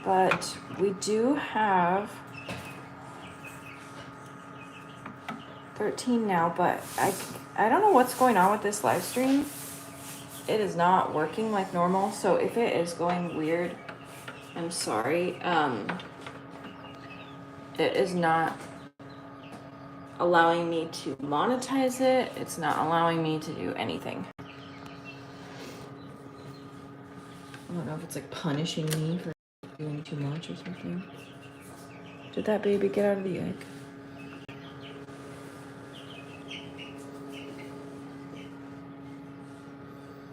But we do have 13 now, but I don't know what's going on with this live stream. It is not working like normal, so if it is going weird, I'm sorry. It is not allowing me to monetize it. It's not allowing me to do anything. I don't know if it's like punishing me for doing too much or something. Did that baby get out of the egg?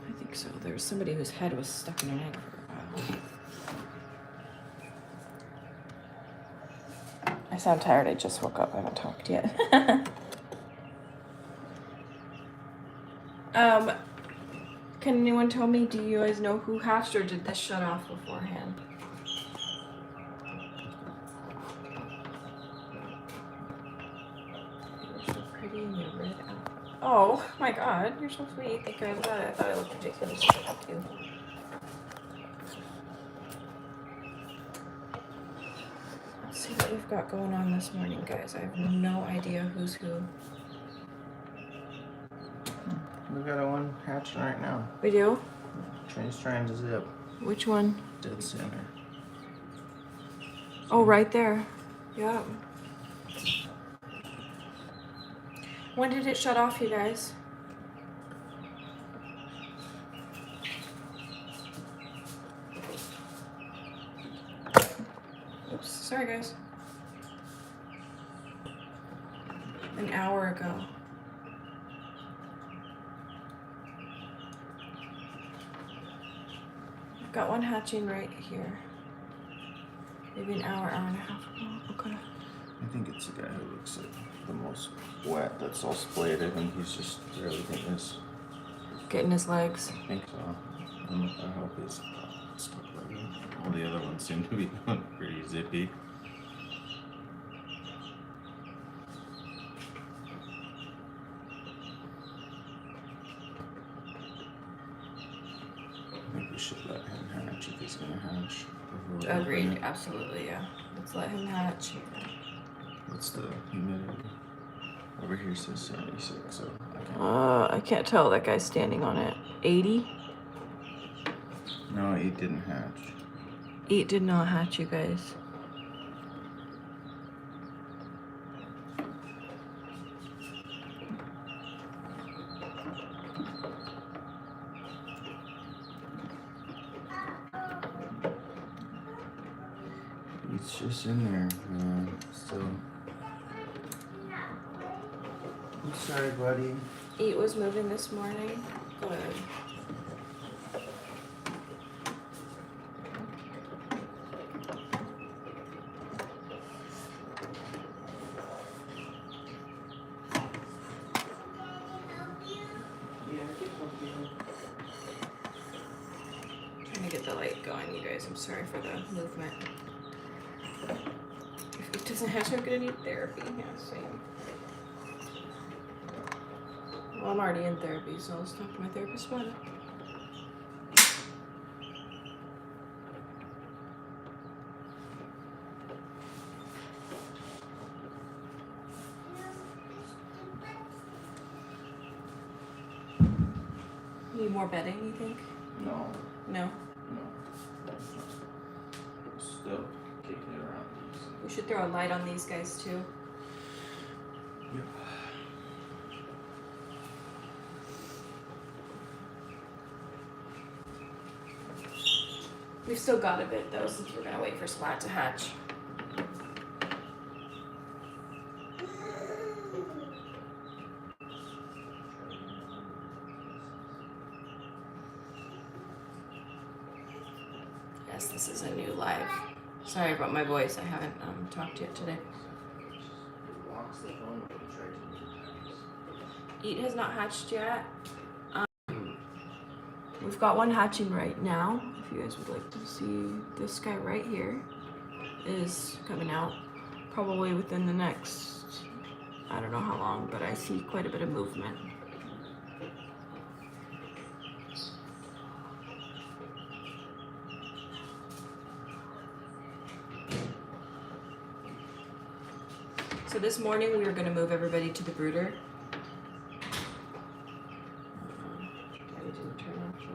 I think so. There was somebody whose head was stuck in an egg for a while. I sound tired. I just woke up. I haven't talked yet. Can anyone tell me, do you guys know who hatched or did this shut off beforehand? You're so pretty in your red outfit. Oh my god, you're so sweet. Thank you. I thought I looked ridiculous. Thank you. Let's see what we've got going on this morning, guys. I have no idea who's who. We got a one hatching right now. We do? He's trying to zip. Which one? Dead center. Oh, right there. Yeah. When did it shut off, you guys? Oops, sorry guys. An hour ago. I've got one hatching right here. Maybe an hour, hour and a half ago. Okay. I think it's the guy who looks like the most wet that's all splayed. I think he's just really getting his legs. I think so. I hope he's stuck like that. All the other ones seem to be going pretty zippy. I think we should let him hatch if he's gonna hatch. Agreed, absolutely, yeah. Let's let him hatch. What's the humidity? Over here says 76, so I can't tell. That guy's standing on it. 80? No, he didn't hatch. 8 did not hatch, you guys. It's just in there, still. I'm sorry, buddy. 8 was moving this morning. Good. Trying to get the light going, you guys. I'm sorry for the movement. If it doesn't hatch, I'm gonna need therapy. Yeah, same. Well, I'm already in therapy, so I'll talk to my therapist about it. Need more bedding, you think? No. No? No. Still kicking it around. We should throw a light on these guys, too. Yep. We've still got a bit, though, since we're gonna wait for Splat to hatch. Yes, this is a new live. Sorry about my voice. I haven't talked yet today. Eat has not hatched yet. We've got one hatching right now. If you guys would like to see, this guy right here is coming out probably within the next, I don't know how long, but I see quite a bit of movement. So this morning we were going to move everybody to the brooder. Why we didn't turn off the...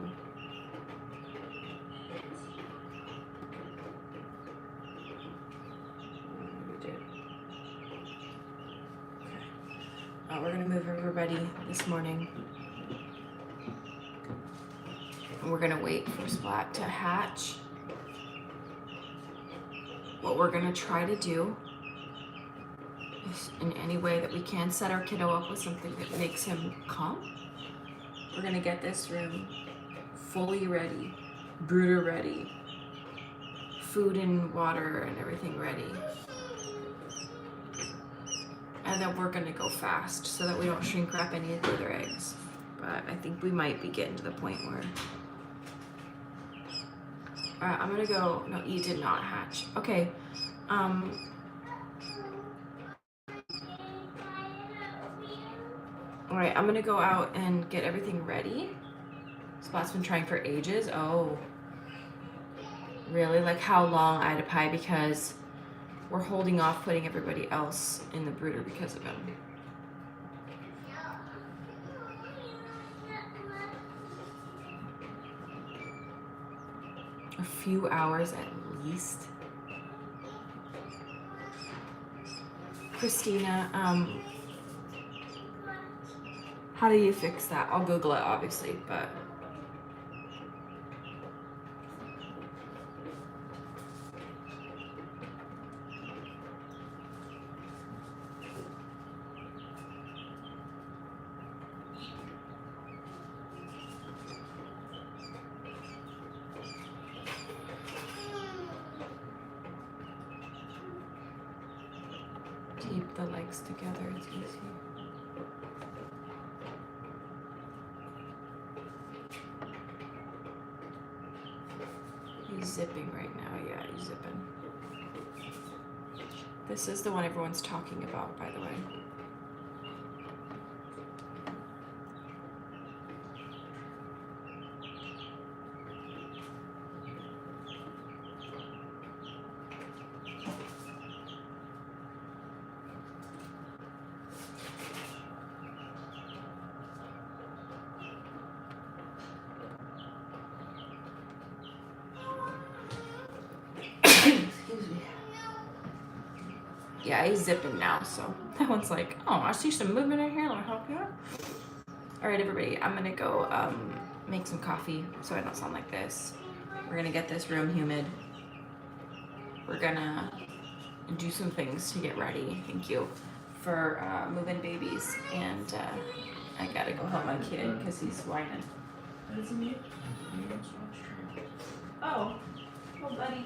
We did. Okay. We're going to move everybody this morning. And we're going to wait for Splat to hatch. What we're going to try to do is, in any way that we can, set our kiddo up with something that makes him calm. We're going to get this room fully ready, brooder ready, food and water and everything ready. And then we're going to go fast so that we don't shrink wrap any of the other eggs. But I think we might be getting to the point where... Alright, I'm gonna go... No, you did not hatch. Okay. Alright, I'm gonna go out and get everything ready. Spot's been trying for ages. Oh. Really? Like how long, Ida Pie? Because we're holding off putting everybody else in the brooder because of him. A few hours at least. Christina, how do you fix that? I'll Google it, obviously, but... keep the legs together, it's easy. He's zipping right now, yeah, he's zipping. This is the one everyone's talking about, by the way. Yeah, he's zipping now, so that one's like, oh, I see some movement in here, let me help you out. All right, everybody, I'm gonna go make some coffee so I don't sound like this. We're gonna get this room humid. We're gonna do some things to get ready, thank you, for moving babies. And I gotta go help my kid because he's whining. Oh, buddy.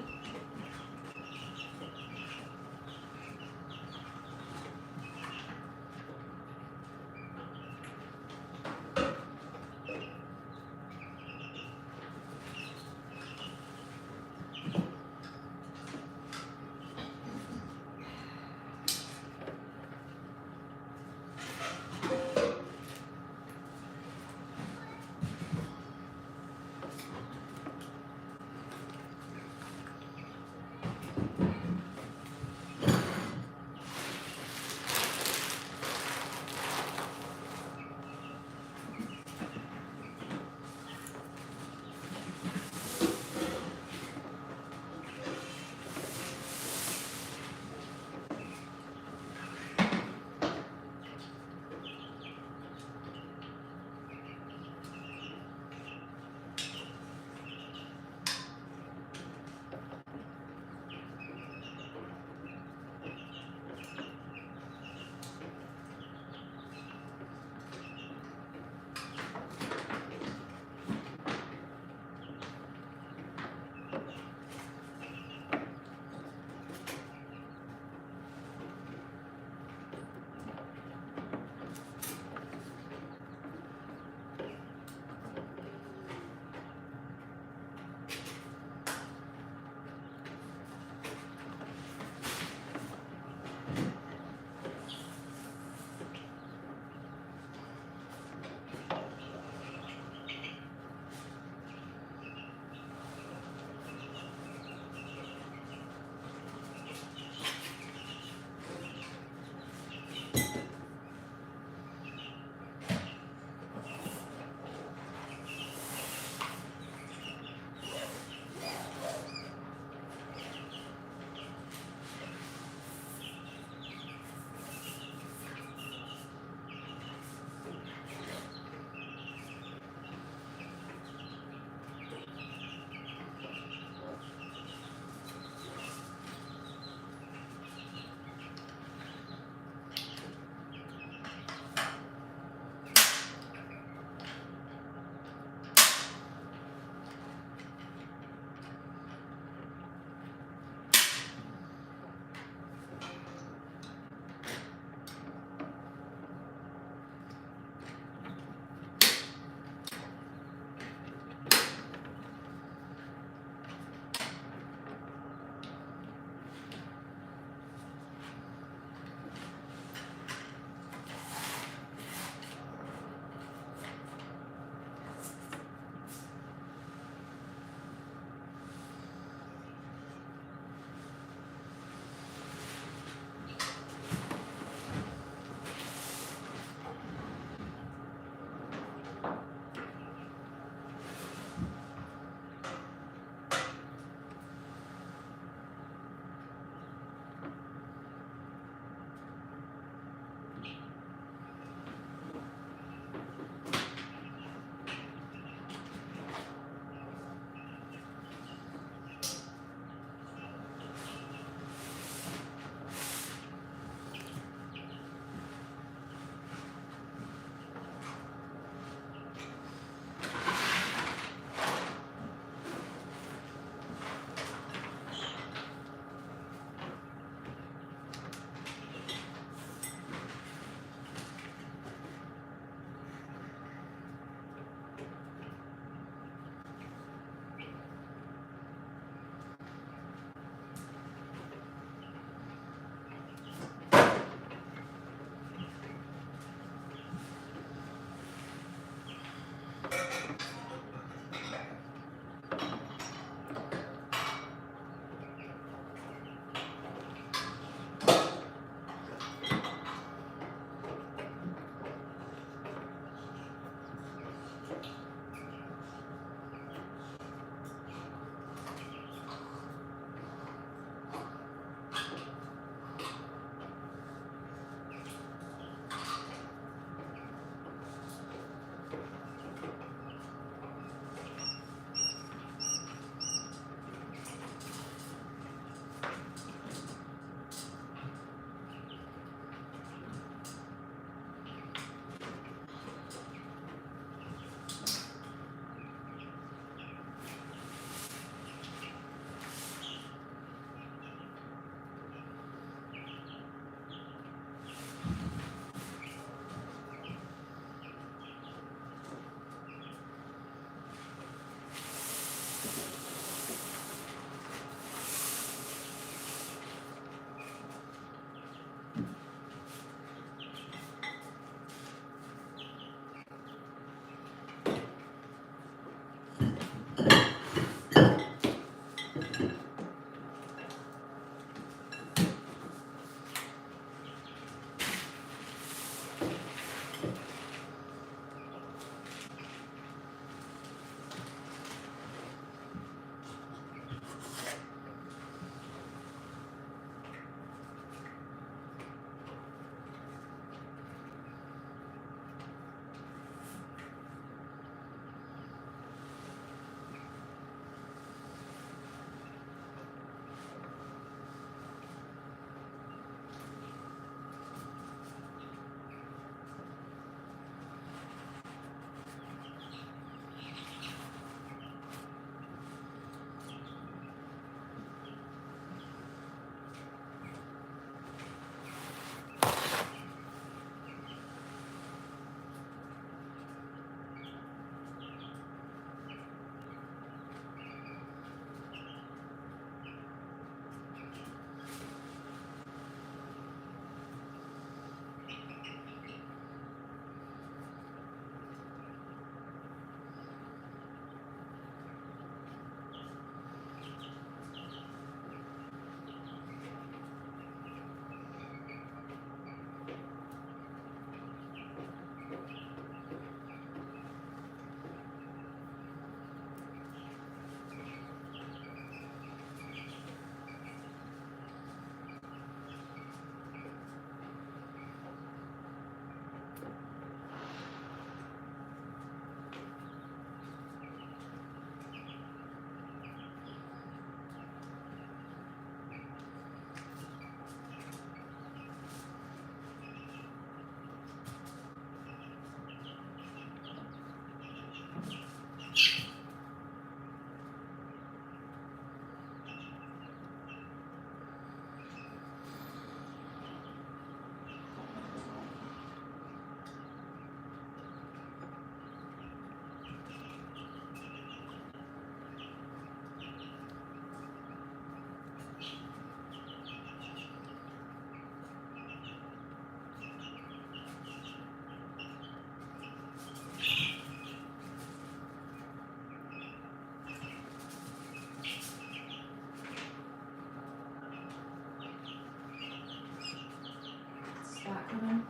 That coming?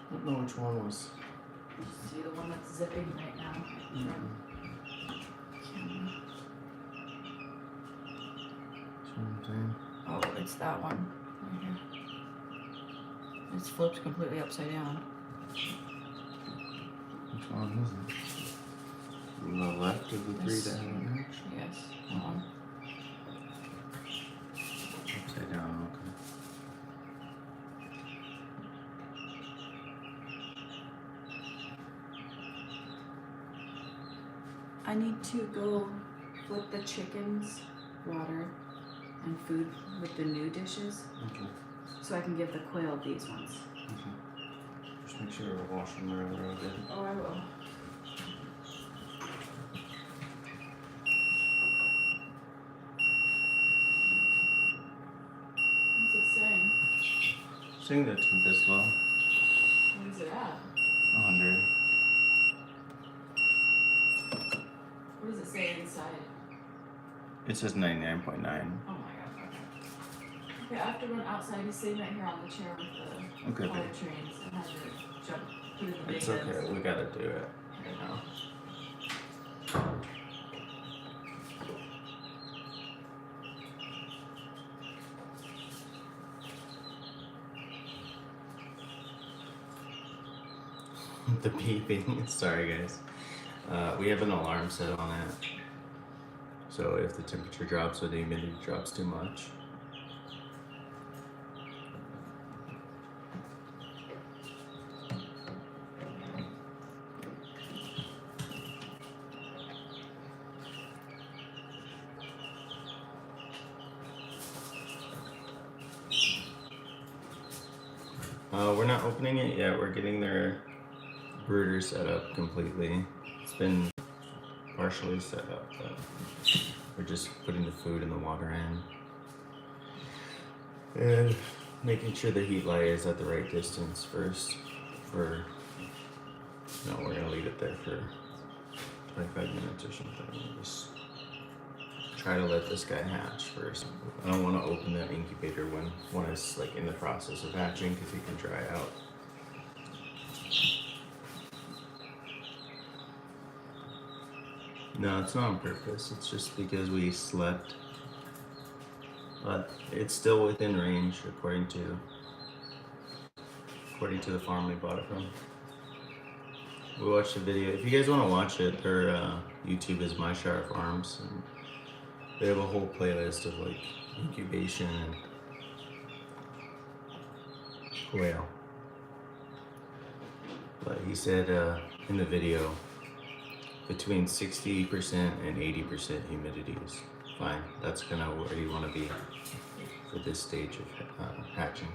I don't know which one was. See the one that's zipping right now. Something. Oh, it's that one right here. It's flipped completely upside down. Which one was it? On the left of the three This- that have an edge? Yes. That one. Upside down, okay. I need to go flip the chickens water and food with the new dishes Okay. so I can give the quail these ones. Okay. Just make sure to wash them wherever they're good. Oh, I will. What's it saying? Sing the temp as well. What is it at? 100. What does it say inside? It says 99.9. Oh my god. Okay, I have to run outside. He's sitting right here on the chair with the Okay, water babe. trains. I have to jump, put in the big It's okay, bins. we gotta do it. I know. The beeping. Sorry, guys. We have an alarm set on it. So if the temperature drops or the humidity drops too much. We're not opening it yet. We're getting their brooder set up completely. It's been partially set up, but we're just putting the food and the water in. And making sure the heat light is at the right distance first for, no, we're gonna leave it there for 25 minutes or something. And just try to let this guy hatch first. I don't want to open that incubator when it's like in the process of hatching because he can dry out. No, it's not on purpose. It's just because we slept. But it's still within range according to the farm we bought it from. We watched the video. If you guys want to watch it, their YouTube is My Shire Farms, and they have a whole playlist of like incubation and quail. But he said in the video, between 60% and 80% humidity is fine. That's kind of where you want to be for this stage of hatching.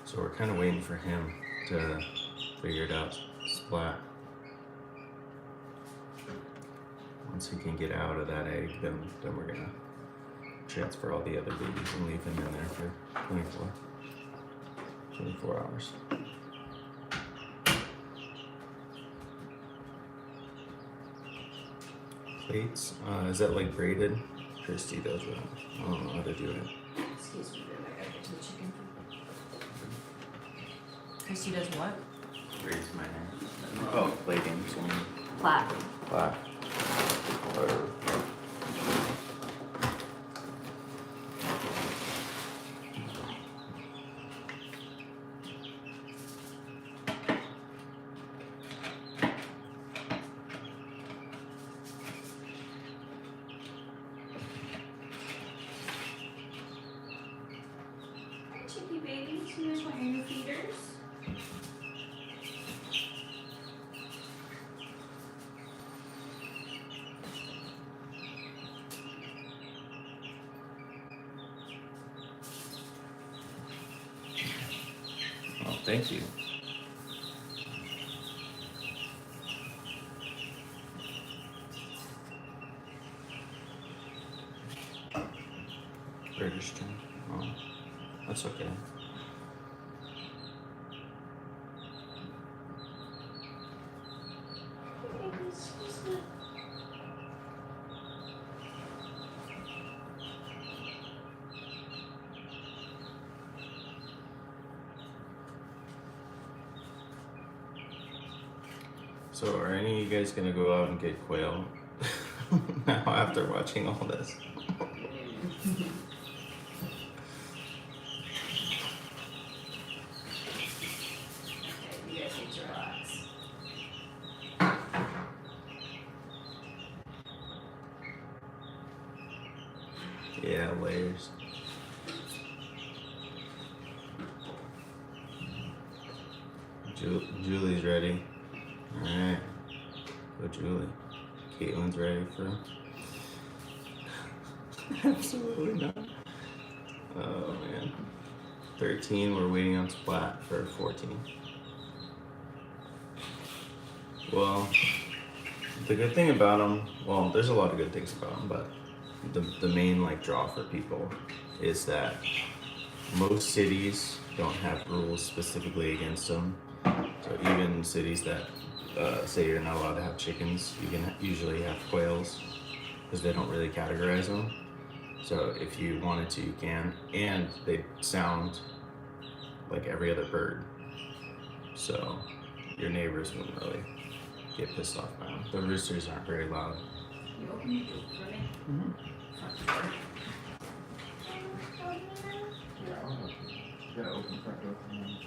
So we're kind of waiting for him to figure it out, splat. Once he can get out of that egg, then we're gonna transfer all the other babies and leave him in there for 24 hours. Plates, is that like braided? Christy does that. I don't know how to do it. Excuse me, I gotta get to the chicken. Christy does what? Braids my hair. Oh, plating. Flat. Flat. Or Chicky babies, you guys want your new feeders? oh, thank you. British too. Oh, that's okay. So are any of you guys gonna go out and get quail now after watching all this? Okay, you guys need to relax. Yeah, layers. Julie's ready. Alright. Go Julie. Caitlin's ready for absolutely not. Oh man. 13, we're waiting on Splat for 14. Well, the good thing about them, well, there's a lot of good things about them, but the main like draw for people is that most cities don't have rules specifically against them. So even cities that say you're not allowed to have chickens, you can usually have quails because they don't really categorize them. So if you wanted to, you can, and they sound like every other bird. So your neighbors wouldn't really get pissed off by them. The roosters aren't very loud. You open your door for me? Mm-hmm. Front door. Yeah, I'll open. Yeah, open the front door for me.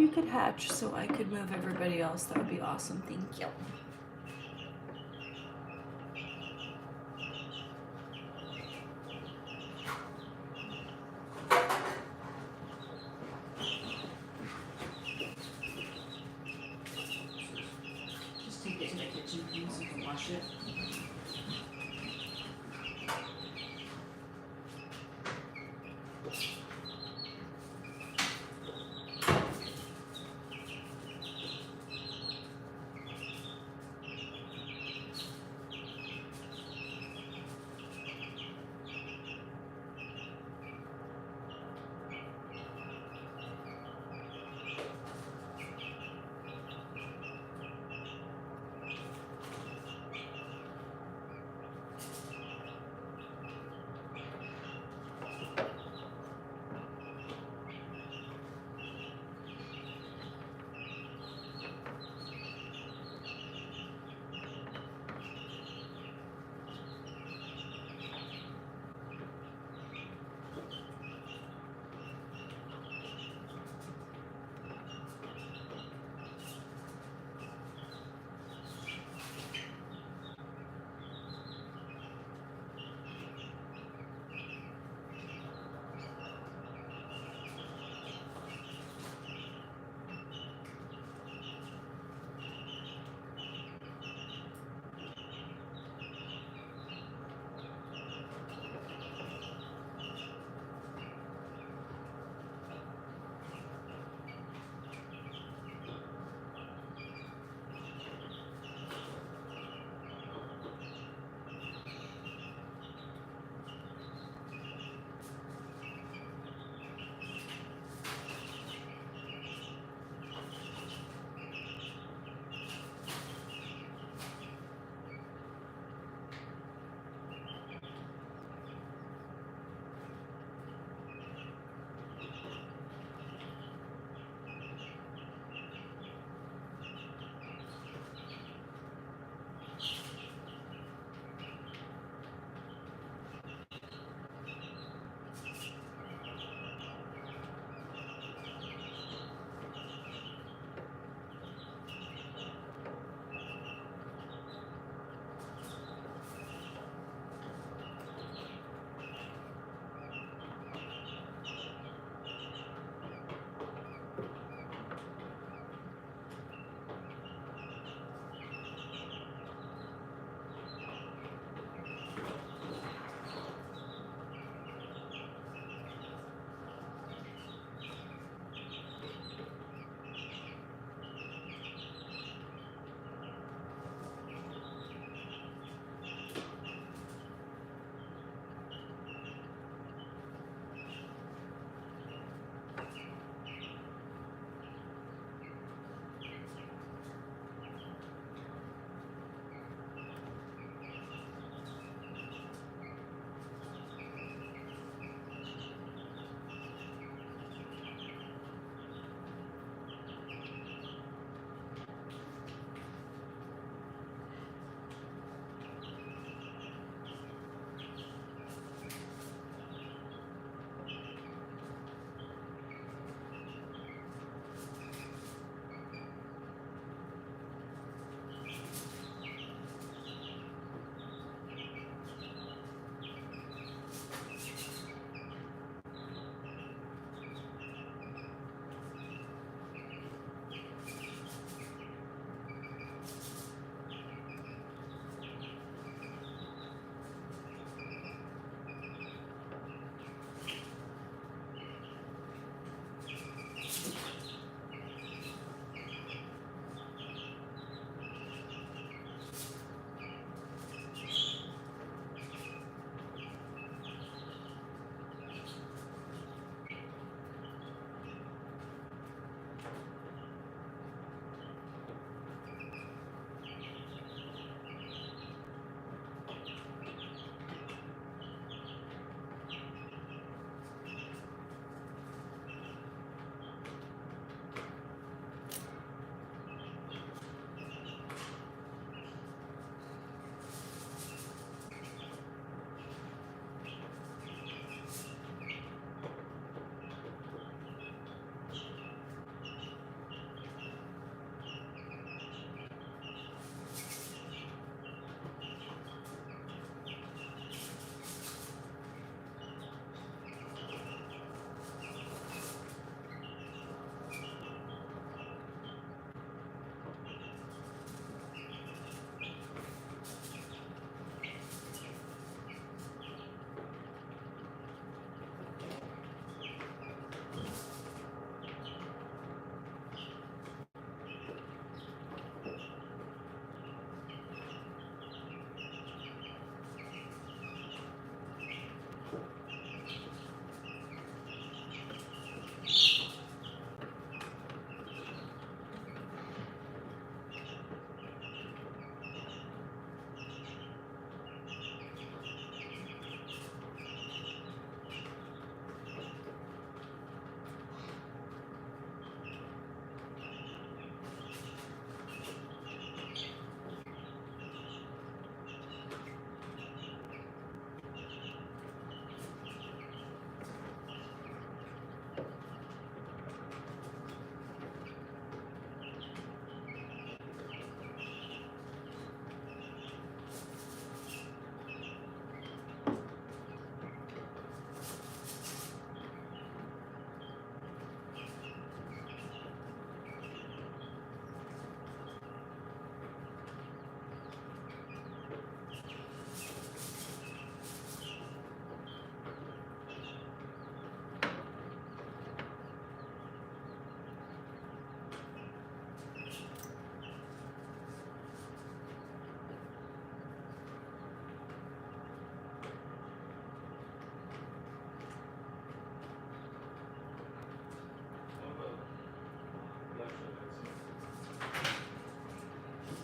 you could hatch so I could move everybody else, that would be awesome. Thank you. Just take it to the kitchen, please, so you can wash it.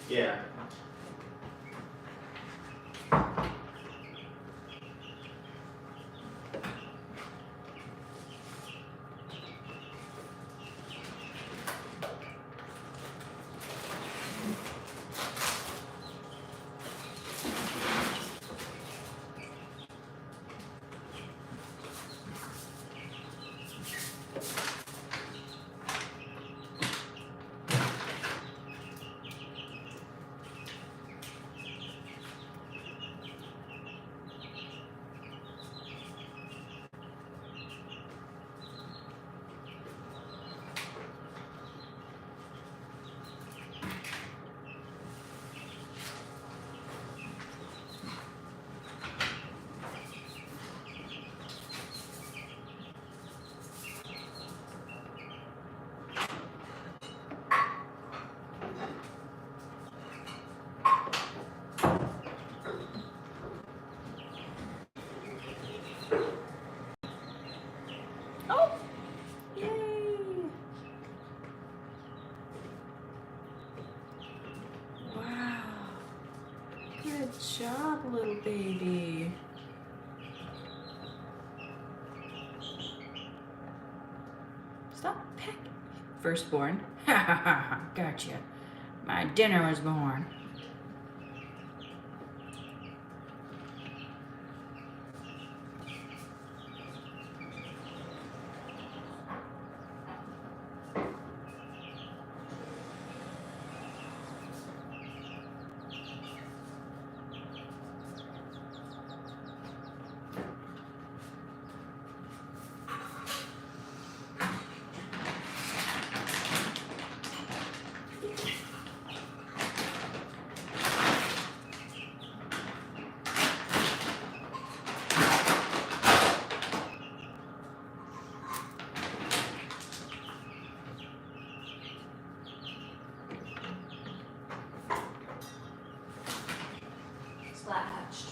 Yeah. Oh! Yay! Wow. Good job, little baby. Stop pecking. Firstborn. Ha ha ha ha. Gotcha. My dinner was born. Splat hatched.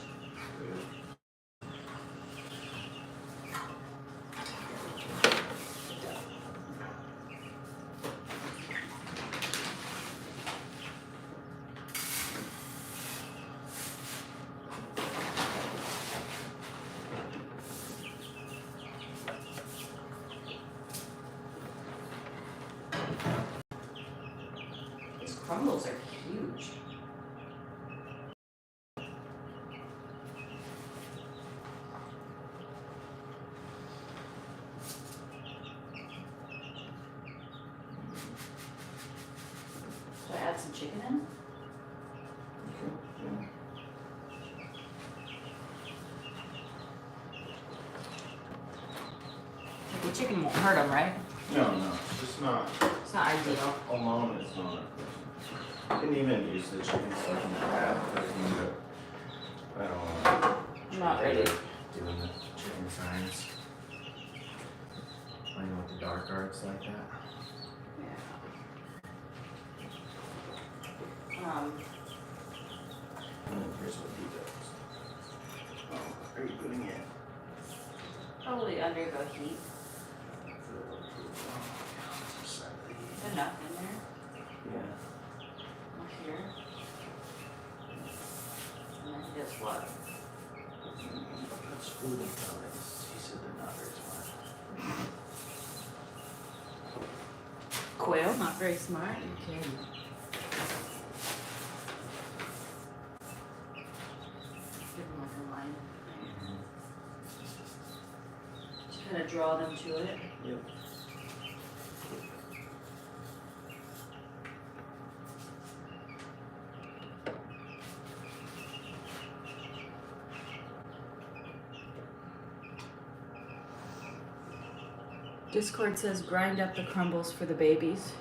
These crumbles are huge. Should I add some chicken in? The chicken won't hurt them, right? No, it's just not. It's not ideal. Alone, it's not. You can even use the chicken stuff in the wrap, but I don't want I'm not ready. doing the chicken signs. Playing with the dark arts like that. Yeah. And then here's what he does. Oh, are you putting it? Probably under the heat. Enough in there. Yeah. Up here. And then he does what? That's food and colors. He said they're not very smart. Quail, not very smart. Okay. Give him like a line. Just kind of draw them to it. Yep. Discord says grind up the crumbles for the babies.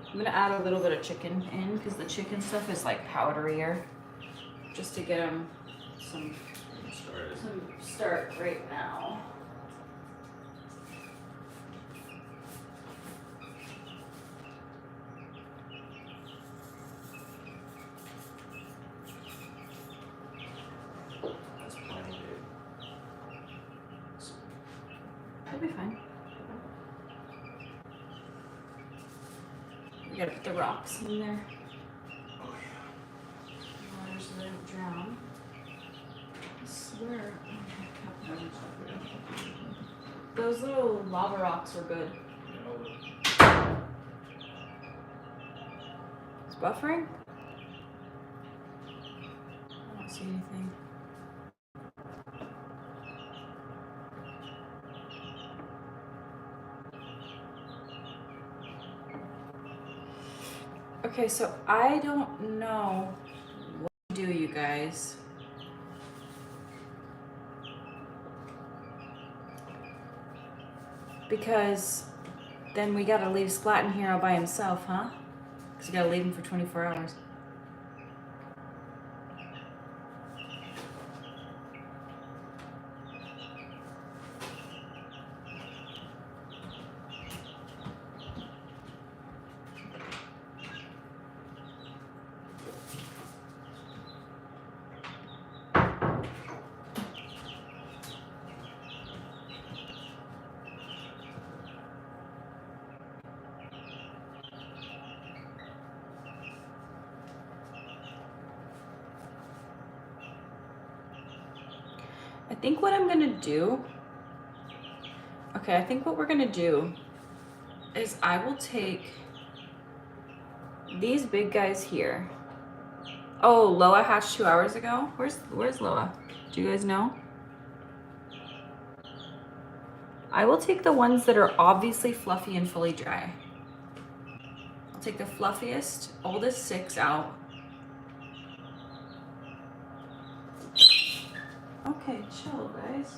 I'm gonna add a little bit of chicken in because the chicken stuff is like powderier, just to get them some start right now. That's plenty, dude. That'll be fine. We gotta put the rocks in there. Oh, swear. Those little lava rocks are good. It's buffering? I don't see anything. Okay, so I don't know what to do, you guys. Because then we gotta leave Splat in here all by himself, huh? Because we gotta leave him for 24 hours. I think what I'm gonna do, okay, I think what we're gonna do is I will take these big guys here. Oh, Loa hatched 2 hours ago. Where's Loa? Do you guys know? I will take the ones that are obviously fluffy and fully dry. I'll take the fluffiest, oldest 6 out. Okay, chill, guys.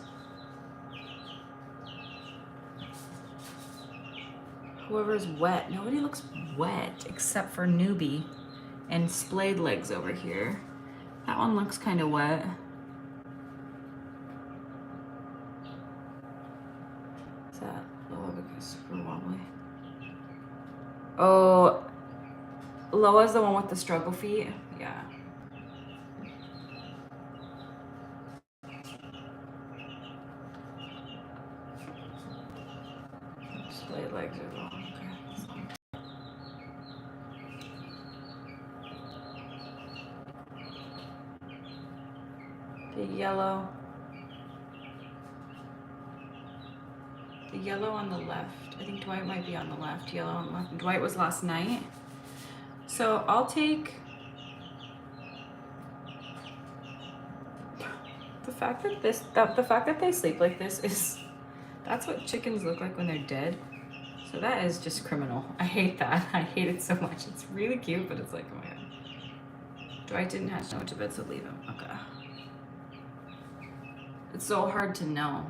Whoever's wet. Nobody looks wet except for Newbie and Splayed Legs over here. That one looks kind of wet. Is that Loa because super wobbly? Oh, Loa's the one with the struggle feet. Yeah. Splayed Legs as well. Okay. The yellow. The yellow on the left. I think Dwight might be on the left. Yellow on the left. Dwight was last night. So I'll take the fact that the fact that they sleep like this is, that's what chickens look like when they're dead. So that is just criminal. I hate that. I hate it so much. It's really cute, but it's like, oh my god. Dwight didn't hatch no to bed, so leave him. Okay. It's so hard to know.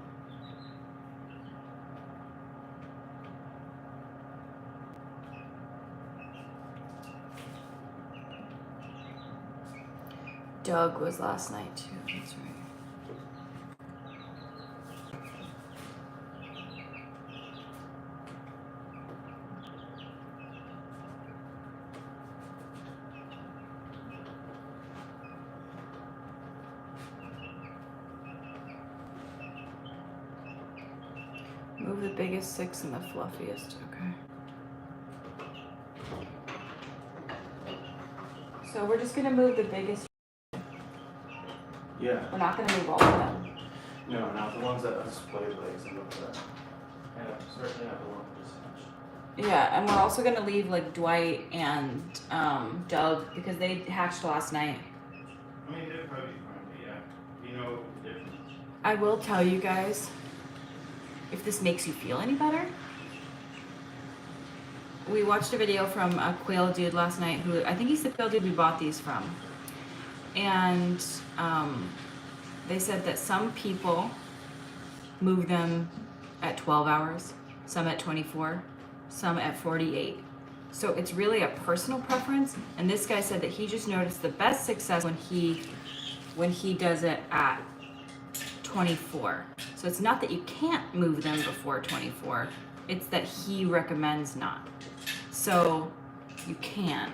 Doug was last night too, that's right. Move the biggest 6 and the fluffiest, okay. So we're just gonna move the biggest. Yeah. We're not gonna move all of them. No, not the ones that have splayed legs and look at that. And certainly not the one that just hatched. Yeah, and we're also gonna leave like Dwight and Doug because they hatched last night. I mean, they'd probably be fine, but yeah. You know the difference. I will tell you guys, if this makes you feel any better. We watched a video from a Quail dude last night who, I think he's the Quail dude we bought these from. And they said that some people move them at 12 hours, some at 24, some at 48. So it's really a personal preference. And this guy said that he just noticed the best success when he does it at 24. So it's not that you can't move them before 24, it's that he recommends not. So you can.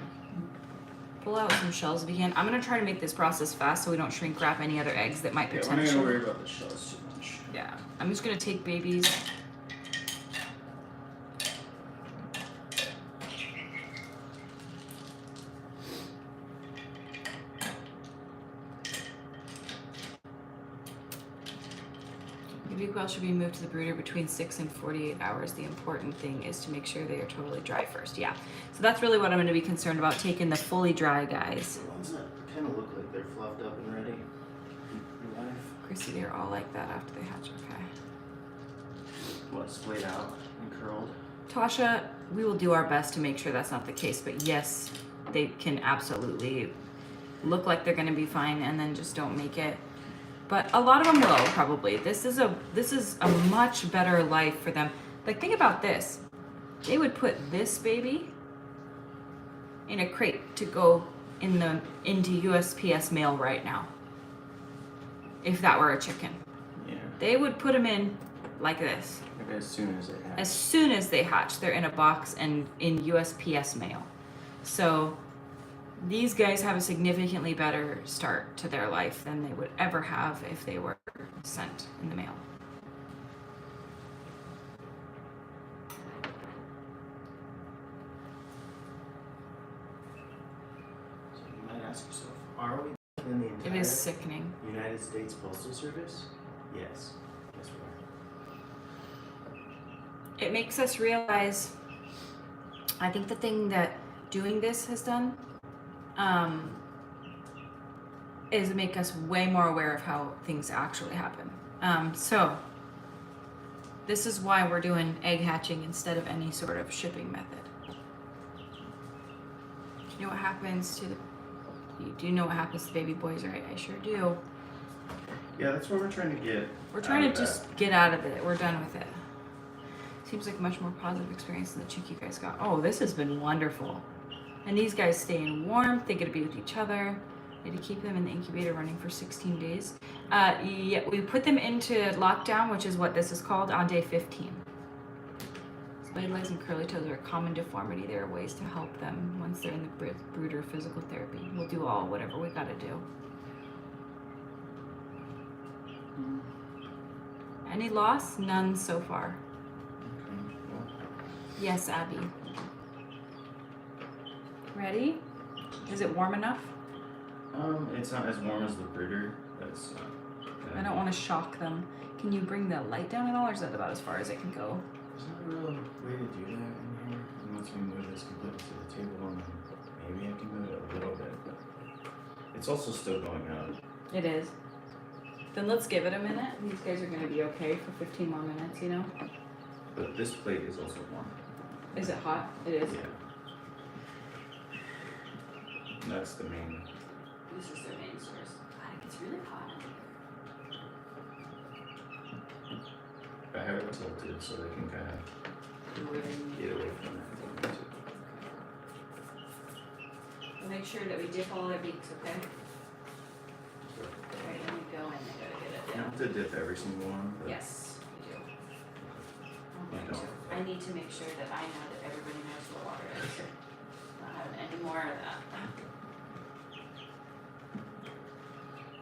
Pull out some shells if you can. I'm gonna try to make this process fast so we don't shrink wrap any other eggs that might Yeah, we're not potentially. gonna worry about the shells too much. Yeah, I'm just gonna take babies. Baby quail should be moved to the brooder between 6 and 48 hours. The important thing is to make sure they are totally dry first. Yeah. So that's really what I'm going to be concerned about, taking the fully dry guys. The ones that kind of look like they're fluffed up and ready. In life. Chrissy, they're all like that after they hatch. Okay. What, splayed out and curled? Tasha, we will do our best to make sure that's not the case, but yes, they can absolutely look like they're going to be fine and then just don't make it. But a lot of them will probably. This is a much better life for them. Like, think about this. They would put this baby in a crate to go into USPS mail right now. If that were a chicken. Yeah. They would put them in like this. Like as soon as they hatch. As soon as they hatch, they're in a box and in USPS mail. So these guys have a significantly better start to their life than they would ever have if they were sent in the mail. So you might ask yourself, are we in the It entire is sickening. United States Postal Service? Yes. Yes, we are. It makes us realize, I think the thing that doing this has done is make us way more aware of how things actually happen. So this is why we're doing egg hatching instead of any sort of shipping method. You know what happens to you do know what happens to baby boys, right? I sure do. Yeah, that's what we're trying to get. We're trying to just get out of it. We're done with it. Seems like a much more positive experience than the chick you guys got. Oh, this has been wonderful. And these guys stay in warmth. They get to be with each other. We had to keep them in the incubator running for 16 days. Yeah, we put them into lockdown, which is what this is called, on day 15. Splayed legs and curly toes are a common deformity. There are ways to help them once they're in the brooder physical therapy. We'll do whatever we gotta do. Any loss? None so far. Okay, well, Yes, Abby. Ready? Is it warm enough? it's not as warm as the brooder. That's I don't want to shock them. Can you bring the light down at all, or is that about as far as it can go? There's not a real way to do that in here. And once we move this completely to the table, and then maybe I can move it a little bit, but it's also still going up. It is. Then let's give it a minute. These guys are going to be okay for 15 more minutes, you know? But this plate is also warm. Is it hot? It is. Yeah. And that's the main. This is their main source. God, it gets really hot. I have it tilted so they can kind of get away from that. We'll make sure that we dip all their beaks, okay? Alright, let me go and I gotta get it You down. have to dip every single one. But Yes, we do. I'm going don't. to. I need to make sure that I know that everybody knows what water is. Not having any more of that.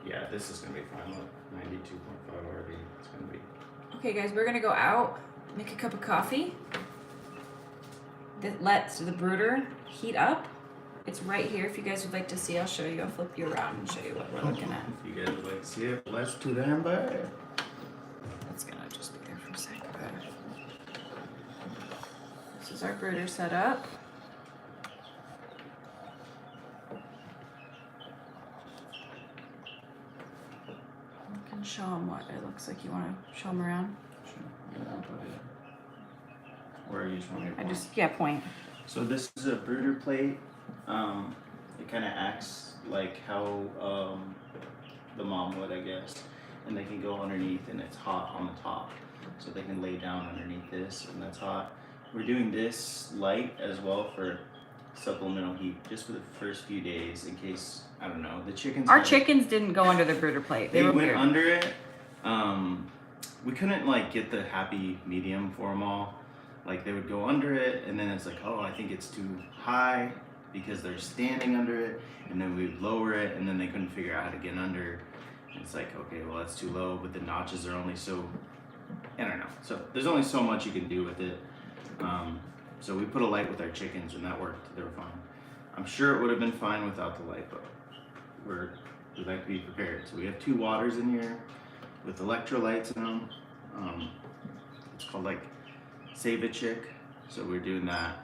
Yeah, this is gonna be fine. Look, 92.5 RV. It's gonna be. Okay, guys, we're gonna go out, make a cup of coffee. That lets the brooder heat up. It's right here. If you guys would like to see, I'll show you. I'll flip you around and show you what we're looking at. If you guys would like to see it, let's do that. Bye. That's gonna just be there for a second. This is our brooder set up. You can show them what it looks like. You want to show them around? Sure. Yeah, I'll put it. Where are you trying to point? Point. So this is a brooder plate. It kind of acts like how the mom would, I guess. And they can go underneath, and it's hot on the top. So they can lay down underneath this, and that's hot. We're doing this light as well for supplemental heat, just for the first few days, in case, I don't know, the chickens. Our chickens didn't go under the brooder plate. They were went weird. under it. We couldn't like get the happy medium for them all. Like they would go under it, and then it's like, oh, I think it's too high because they're standing under it, and then we'd lower it, and then they couldn't figure out how to get under. And it's like, okay, well that's too low, but the notches are only so, I don't know. So there's only so much you can do with it. So we put a light with our chickens, and that worked. They were fine. I'm sure it would have been fine without the light, but we like to be prepared. So we have 2 waters in here with electrolytes in them. It's called like Save a Chick. So we're doing that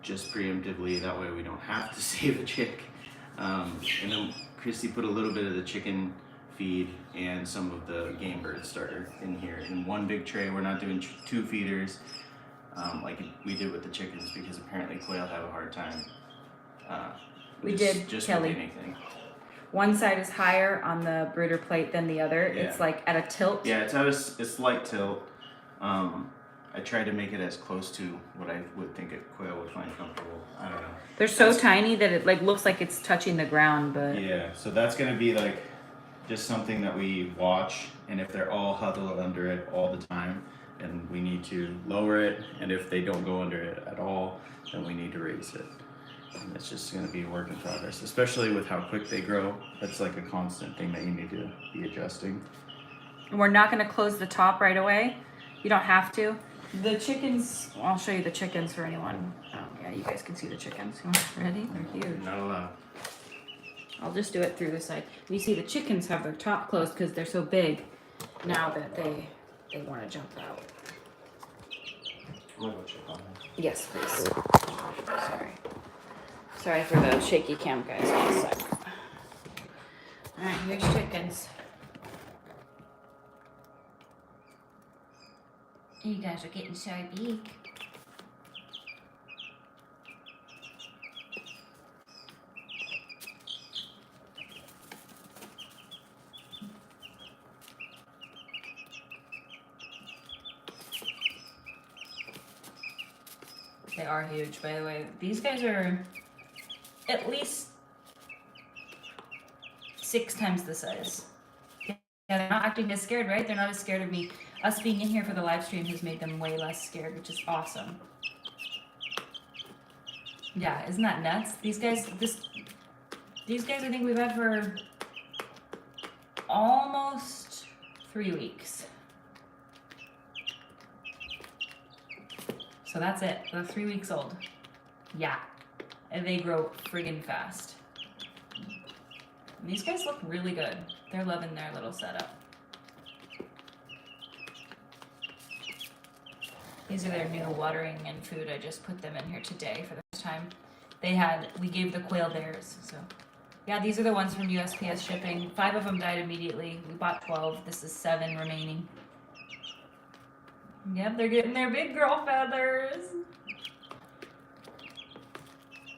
just preemptively. That way we don't have to save a chick. And then Christy put a little bit of the chicken feed and some of the game bird starter in here in one big tray. We're not doing 2 feeders like we did with the chickens, because apparently quail have a hard time. Just Kelly. with anything. One side is higher on the brooder plate than the other. Yeah. It's like at a tilt. Yeah, it's at a slight tilt. I tried to make it as close to what I would think a quail would find comfortable. I don't know. They're so tiny that it like looks like it's touching the ground, but Yeah, so that's gonna be like just something that we watch, and if they're all huddled under it all the time, then we need to lower it, and if they don't go under it at all, then we need to raise it. And it's just gonna be a work in progress, especially with how quick they grow. That's like a constant thing that you need to be adjusting. we're not going to close the top right away. You don't have to. The chickens, I'll show you the chickens for anyone. Yeah, you guys can see the chickens. Ready? They're huge. Not allowed. I'll just do it through the side. You see the chickens have their top closed because they're so big now that they want to jump out. I'm gonna go check on them. Yes, please. Sorry for the shaky cam, guys. One sec. Alright, here's chickens. You guys are getting so big. They are huge, by the way. These guys are at least 6 times the size. Yeah, they're not acting as scared, right? They're not as scared of me. Us being in here for the live stream has made them way less scared, which is awesome. Yeah, isn't that nuts? These guys I think we've had for almost 3 weeks. So that's it. They're 3 weeks old. Yeah. And they grow friggin' fast. And these guys look really good. They're loving their little setup. These are their new watering and food. I just put them in here today for the first time. We gave the quail theirs, so. Yeah, these are the ones from USPS shipping. 5 of them died immediately. We bought 12. This is 7 remaining. Yep, they're getting their big girl feathers.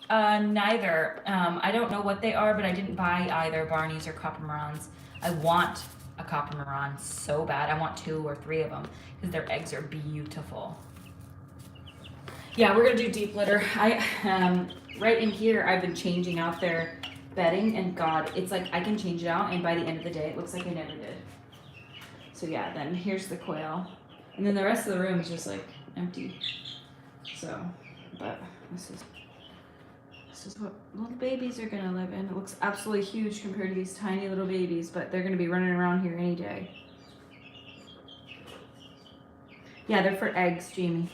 Neither. I don't know what they are, but I didn't buy either Barneys or Copper Marans. I want a Copper Maran so bad. I want 2 or 3 of them because their eggs are beautiful. Yeah, we're gonna do deep litter. Right in here, I've been changing out their bedding, and God, it's like I can change it out, and by the end of the day, it looks like I never did. So yeah, then here's the quail. And then the rest of the room is just like empty. So, but this is what little babies are gonna live in. It looks absolutely huge compared to these tiny little babies, but they're gonna be running around here any day. Yeah, they're for eggs, Jamie.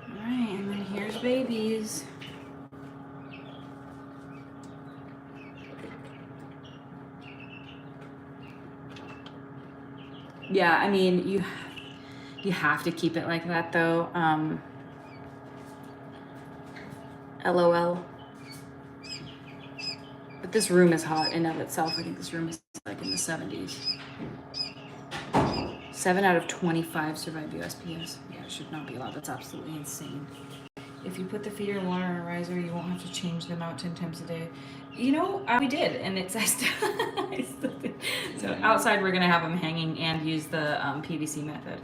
All right, and then here's babies. Yeah, I mean, you have to keep it like that though. LOL. But this room is hot in of itself. I think this room is like in the 70s. 7 out of 25 survive USPS. Yeah, it should not be allowed. That's absolutely insane. If you put the feeder in water and a riser, you won't have to change them out 10 times a day. You know, we did, and I still did. So outside, we're gonna have them hanging and use the PVC method.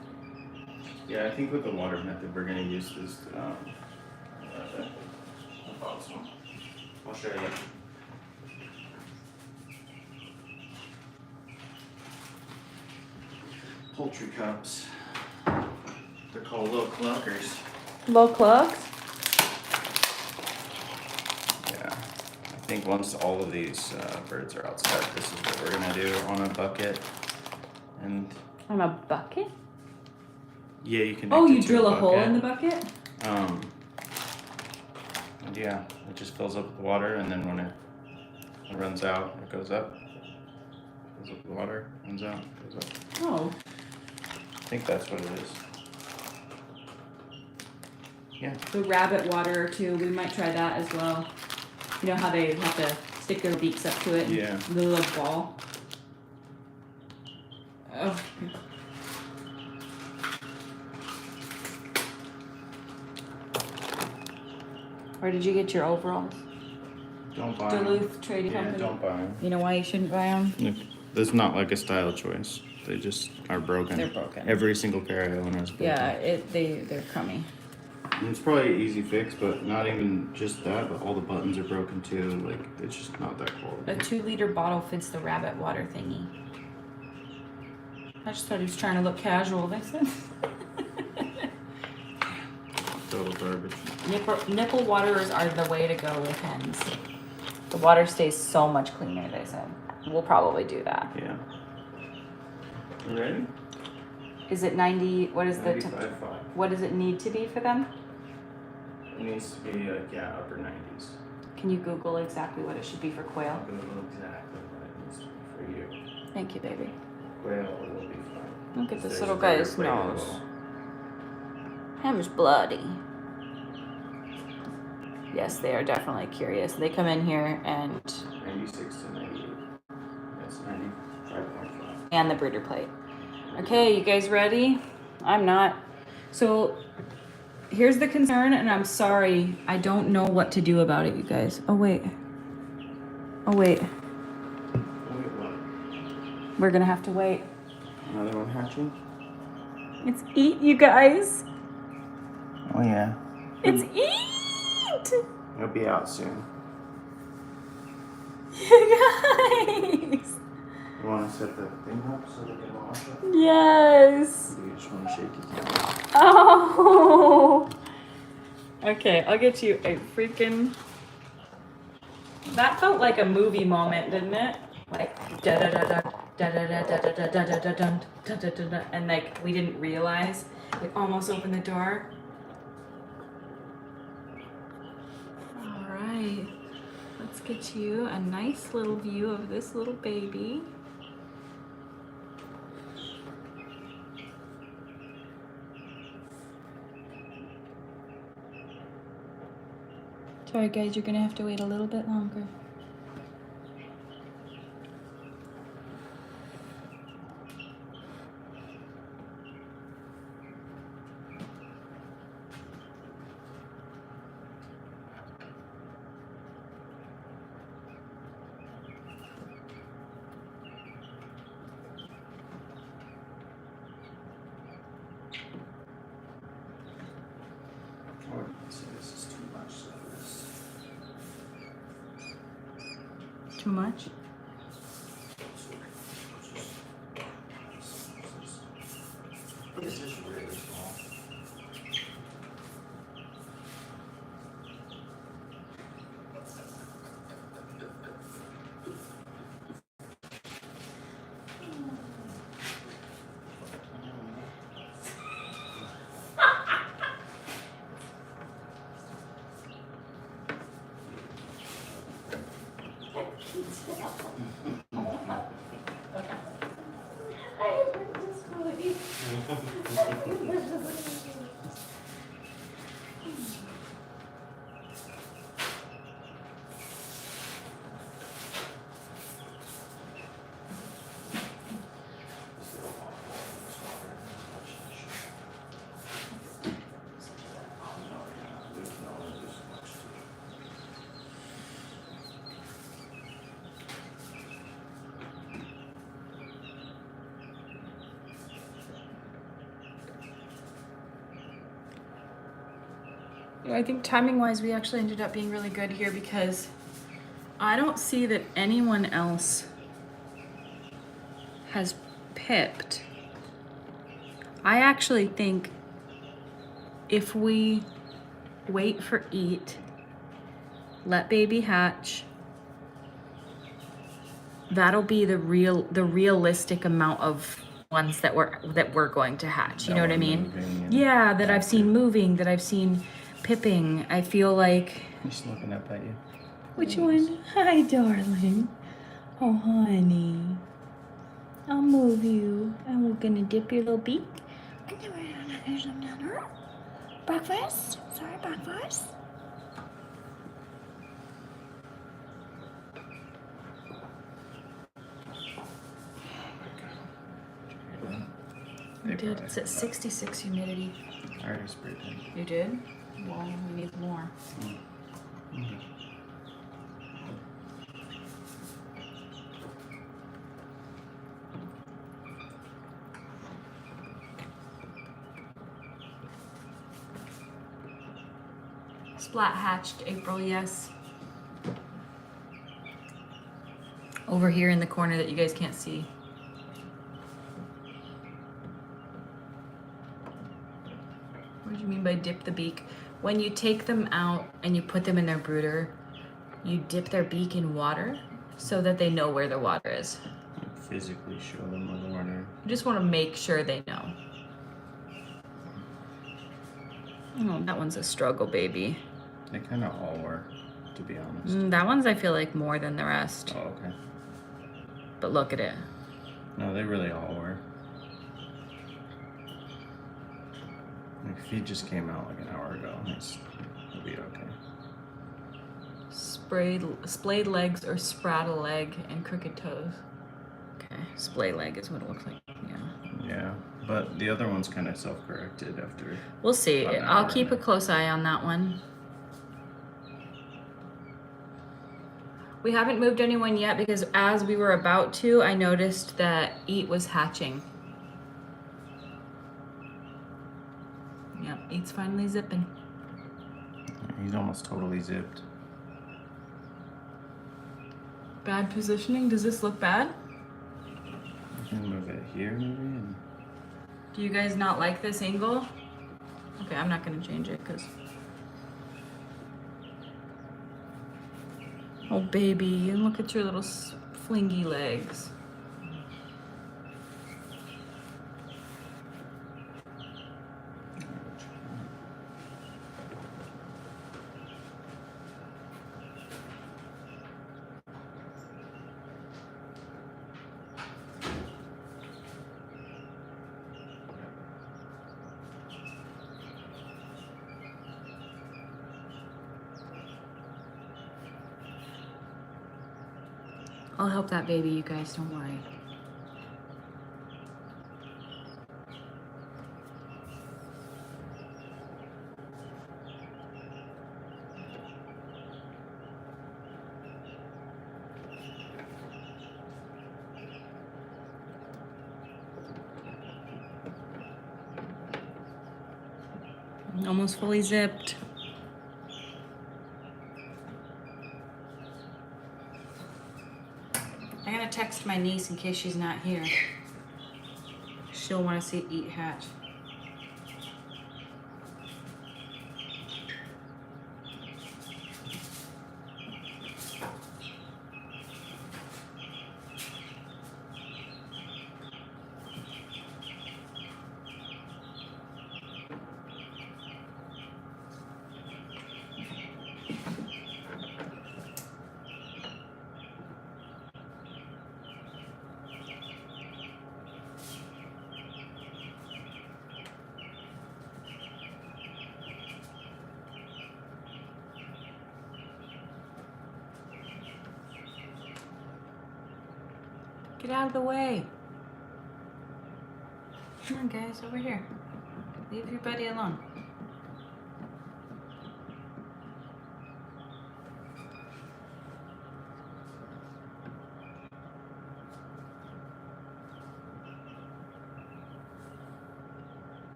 Yeah, I think with the water method, we're gonna use this. I'll show you. Poultry cups. They're called little clunkers. Low clucks? Yeah. I think once all of these birds are outside, this is what we're gonna do on a bucket. And On a bucket? yeah, you can. Oh, connect you it to drill a hole in the bucket? And yeah, it just fills up with water, and then when it runs out, it goes up. Fills up with water, runs out, goes up. Oh. I think that's what it is. Yeah. The rabbit water too. We might try that as well. You know how they have to stick their beaks up to it? And Yeah. the little ball. Oh. Where did you get your overalls? Don't buy 'em. Duluth Trading Yeah, Company. don't buy them. You know why you shouldn't buy them? Look, that's not like a style choice. They just are broken. They're broken. Every single pair I own is broken. Yeah, they're crummy. And it's probably an easy fix, but not even just that, but all the buttons are broken too. Like, it's just not that quality. A 2-liter bottle fits the rabbit water thingy. I just thought he was trying to look casual. That's it. Total garbage. Nipple waterers are the way to go with hens. The water stays so much cleaner, they said. We'll probably do that. Yeah. You ready? Is it 90? What is the 95.5. what does it need to be for them? It needs to be like, yeah, upper 90s. Can you Google exactly what it should be for quail? I'll know exactly what it needs to be for you. Thank you, baby. Quail will be fine. Look at this There's little a bigger guy's plate nose. level. Him's bloody. Yes, they are definitely curious. They come in here and 96 to 98. That's 95.5. and the brooder plate. Okay, you guys ready? I'm not. So here's the concern, and I'm sorry. I don't know what to do about it, you guys. Oh, wait. Oh, wait. Wait, what? We're gonna have to wait. Another one hatching? It's eat, you guys. Oh, yeah. It's eat! It'll be out soon. You guys! You want to set the thing up so they can watch it? Yes! You just want to shake your camera. Oh! Okay, I'll get you a freaking... That felt like a movie moment, didn't it? Like da da da da da da da da da da da da da da da da, and like we didn't realize we almost opened the door. All right, let's get you a nice little view of this little baby. Sorry guys, you're gonna have to wait a little bit longer. I wouldn't say this is too much, so this. Too much? This is really small. I think timing wise, we actually ended up being really good here because I don't see that anyone else has pipped. I actually think if we wait for eat, let baby hatch, that'll be the realistic amount of ones that we're going to hatch. You know what I mean? Yeah, that I've seen moving, that I've seen pipping. I feel like. He's looking up at you. Which one? Hi, darling. Oh, honey. I'll move you. And we're gonna dip your little beak. Breakfast? Sorry, breakfast? They You did. probably It's at have 66 humidity. that. I already sprayed them. You did? Well, we need more. Okay. Splat hatched April, yes. Over here in the corner that you guys can't see. What do you mean by dip the beak? When you take them out and you put them in their brooder, you dip their beak in water so that they know where the water is. Physically show them where the water. You just want to make sure they know. Oh, that one's a struggle, baby. They kind of all were, to be honest. That one's, I feel like, more than the rest. Oh, okay. But look at it. No, they really all were. Like, if he just came out like an hour ago, it'll be okay. Splayed legs or spraddle leg and crooked toes. Okay, splay leg is what it looks like. Yeah. Yeah, but the other one's kind of self-corrected after. We'll see. About an I'll hour keep a and close eye on that one. We haven't moved anyone yet because as we were about to, I noticed that Eat was hatching. Yep, Eat's finally zipping. He's almost totally zipped. Bad positioning. Does this look bad? I can move it here maybe. And... Do you guys not like this angle? Okay, I'm not gonna change it because. Oh baby, and look at your little flingy legs. I'll help that baby, you guys, don't worry. Almost fully zipped. I gotta text my niece in case she's not here. She'll want to see Eat hatch. Get out of the way. Come on, guys, over here. Leave your buddy alone.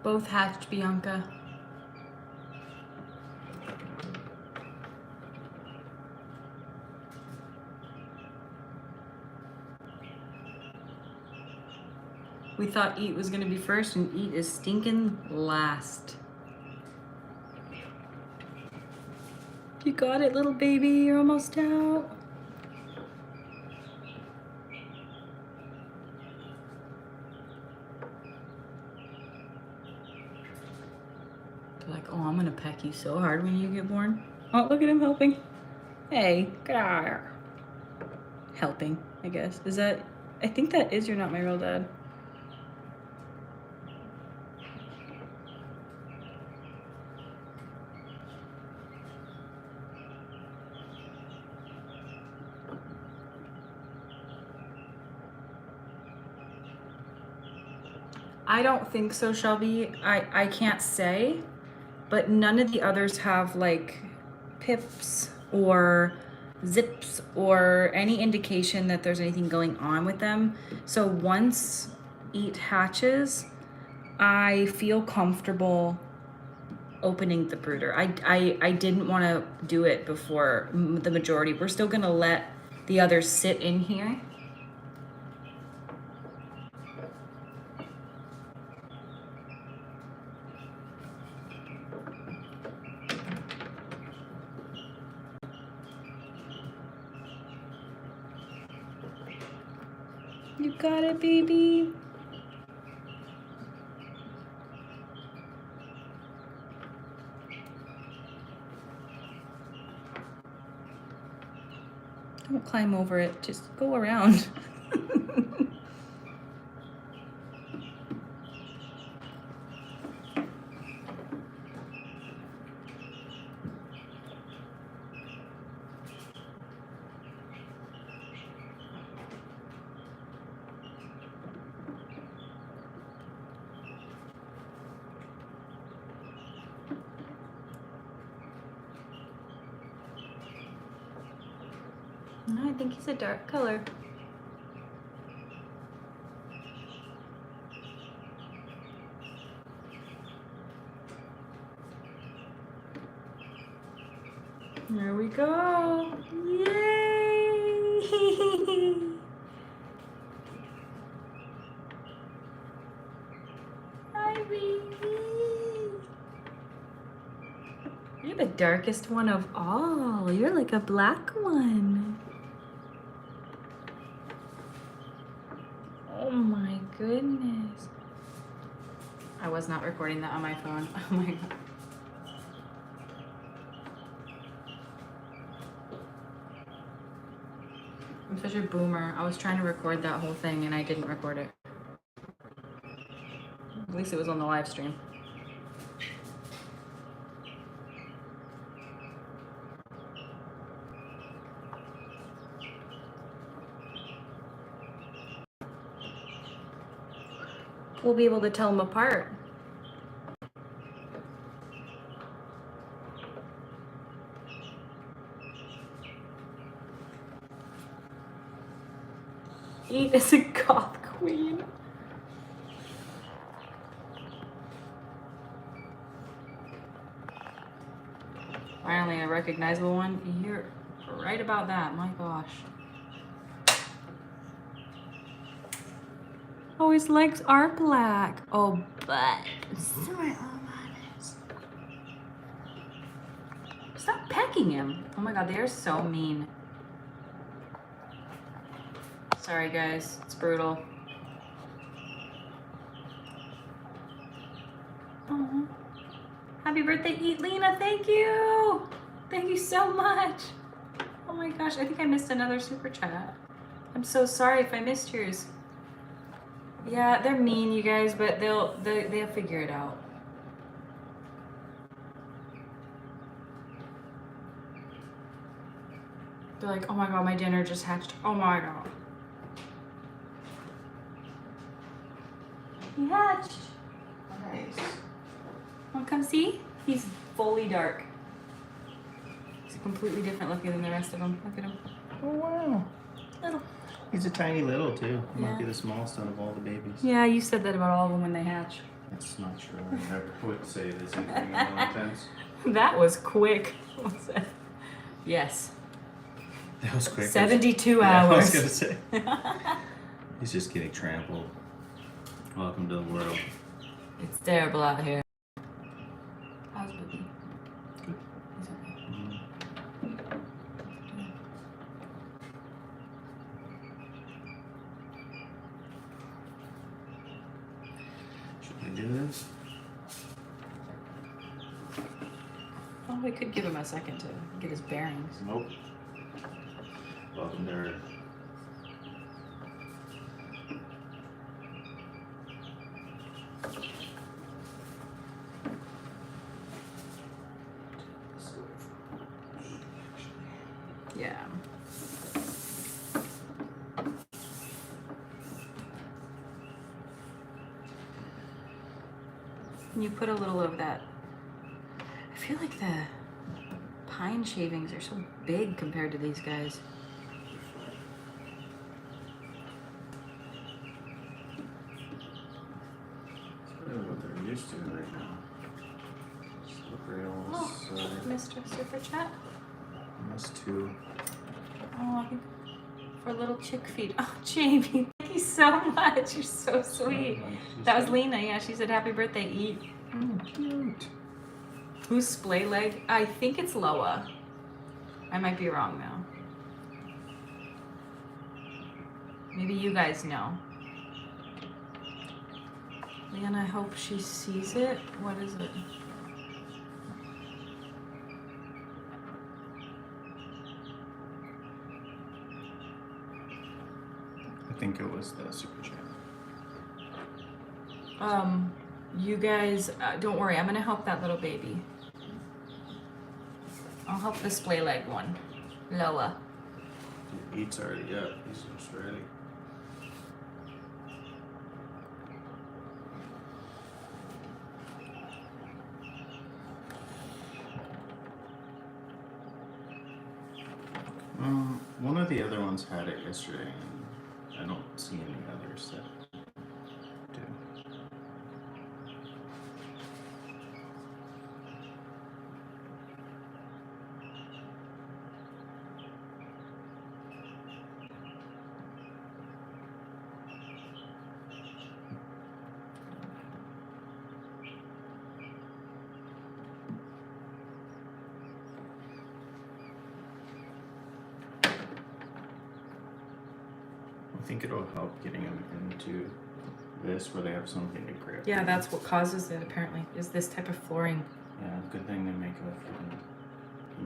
Both hatched, Bianca. We thought Eat was gonna be first, and Eat is stinking last. You got it, little baby. You're almost out. They're like, oh, I'm gonna peck you so hard when you get born. Oh, look at him helping. Hey, get out of here. Helping, I guess. Is that, I think that is You're Not My Real Dad. I don't think so, Shelby. I can't say, but none of the others have like pips or zips or any indication that there's anything going on with them. So once Eat hatches, I feel comfortable opening the brooder. I didn't want to do it before the majority. We're still gonna let the others sit in here. You got it, baby. Don't climb over it, just go around. No, I think he's a dark color. There we go. Yay! Hi, baby. You're the darkest one of all. You're like a black one. Oh my goodness. I was not recording that on my phone. Oh my god. I'm such a boomer. I was trying to record that whole thing and I didn't record it. At least it was on the live stream. We'll be able to tell them apart. Eat is a goth queen. Finally, a recognizable one. You're right about that. My gosh. Oh, his legs are black. Oh, but stop pecking him. Oh my god, they are so mean. Sorry guys, it's brutal. Oh, happy birthday, Eat Lena, thank you. Thank you so much. Oh my gosh, I think I missed another super chat. I'm so sorry if I missed yours. Yeah, they're mean, you guys, but they'll figure it out. They're like, oh my god, my dinner just hatched. Oh my god. He hatched. Nice. Wanna come see? He's fully dark. He's completely different looking than the rest of them. Look at him. Oh wow. Little. He's a tiny little too. He might Yeah. be the smallest out of all the babies. Yeah, you said that about all of them when they hatch. That's not true. I never would say this in any nonsense. That was quick. What was that? Yes. That was quick. 72 Yeah, I was hours. gonna say. He's just getting trampled. Welcome to the world. It's terrible out here. How's Boogie? Good. He's okay. Should I do this? Oh, we could give him a second to get his bearings. Nope. Welcome to Earth. Yeah. Can you put a little of that? I feel like the pine shavings are so big compared to these guys. That's really what they're used to right now. Slippery old side. Mr. Super Chat. Must too. Oh, I think for little chick feet. Oh, Jamie, thank you so much. You're so sweet. That was Lena. Yeah, she said happy birthday. Eat. Cute. Who's splay leg? I think it's Loa. I might be wrong though. Maybe you guys know. Leon, I hope she sees it. What is it? I think it was the super chat. You guys, don't worry. I'm gonna help that little baby. I'll help the splay leg one, Loa. He eats already up. He's just ready. One of the other ones had it yesterday, and I don't see any others that do. I think it'll help getting them into this where they have something to grip. Yeah, that's what causes it apparently, is this type of flooring. Yeah, good thing they make a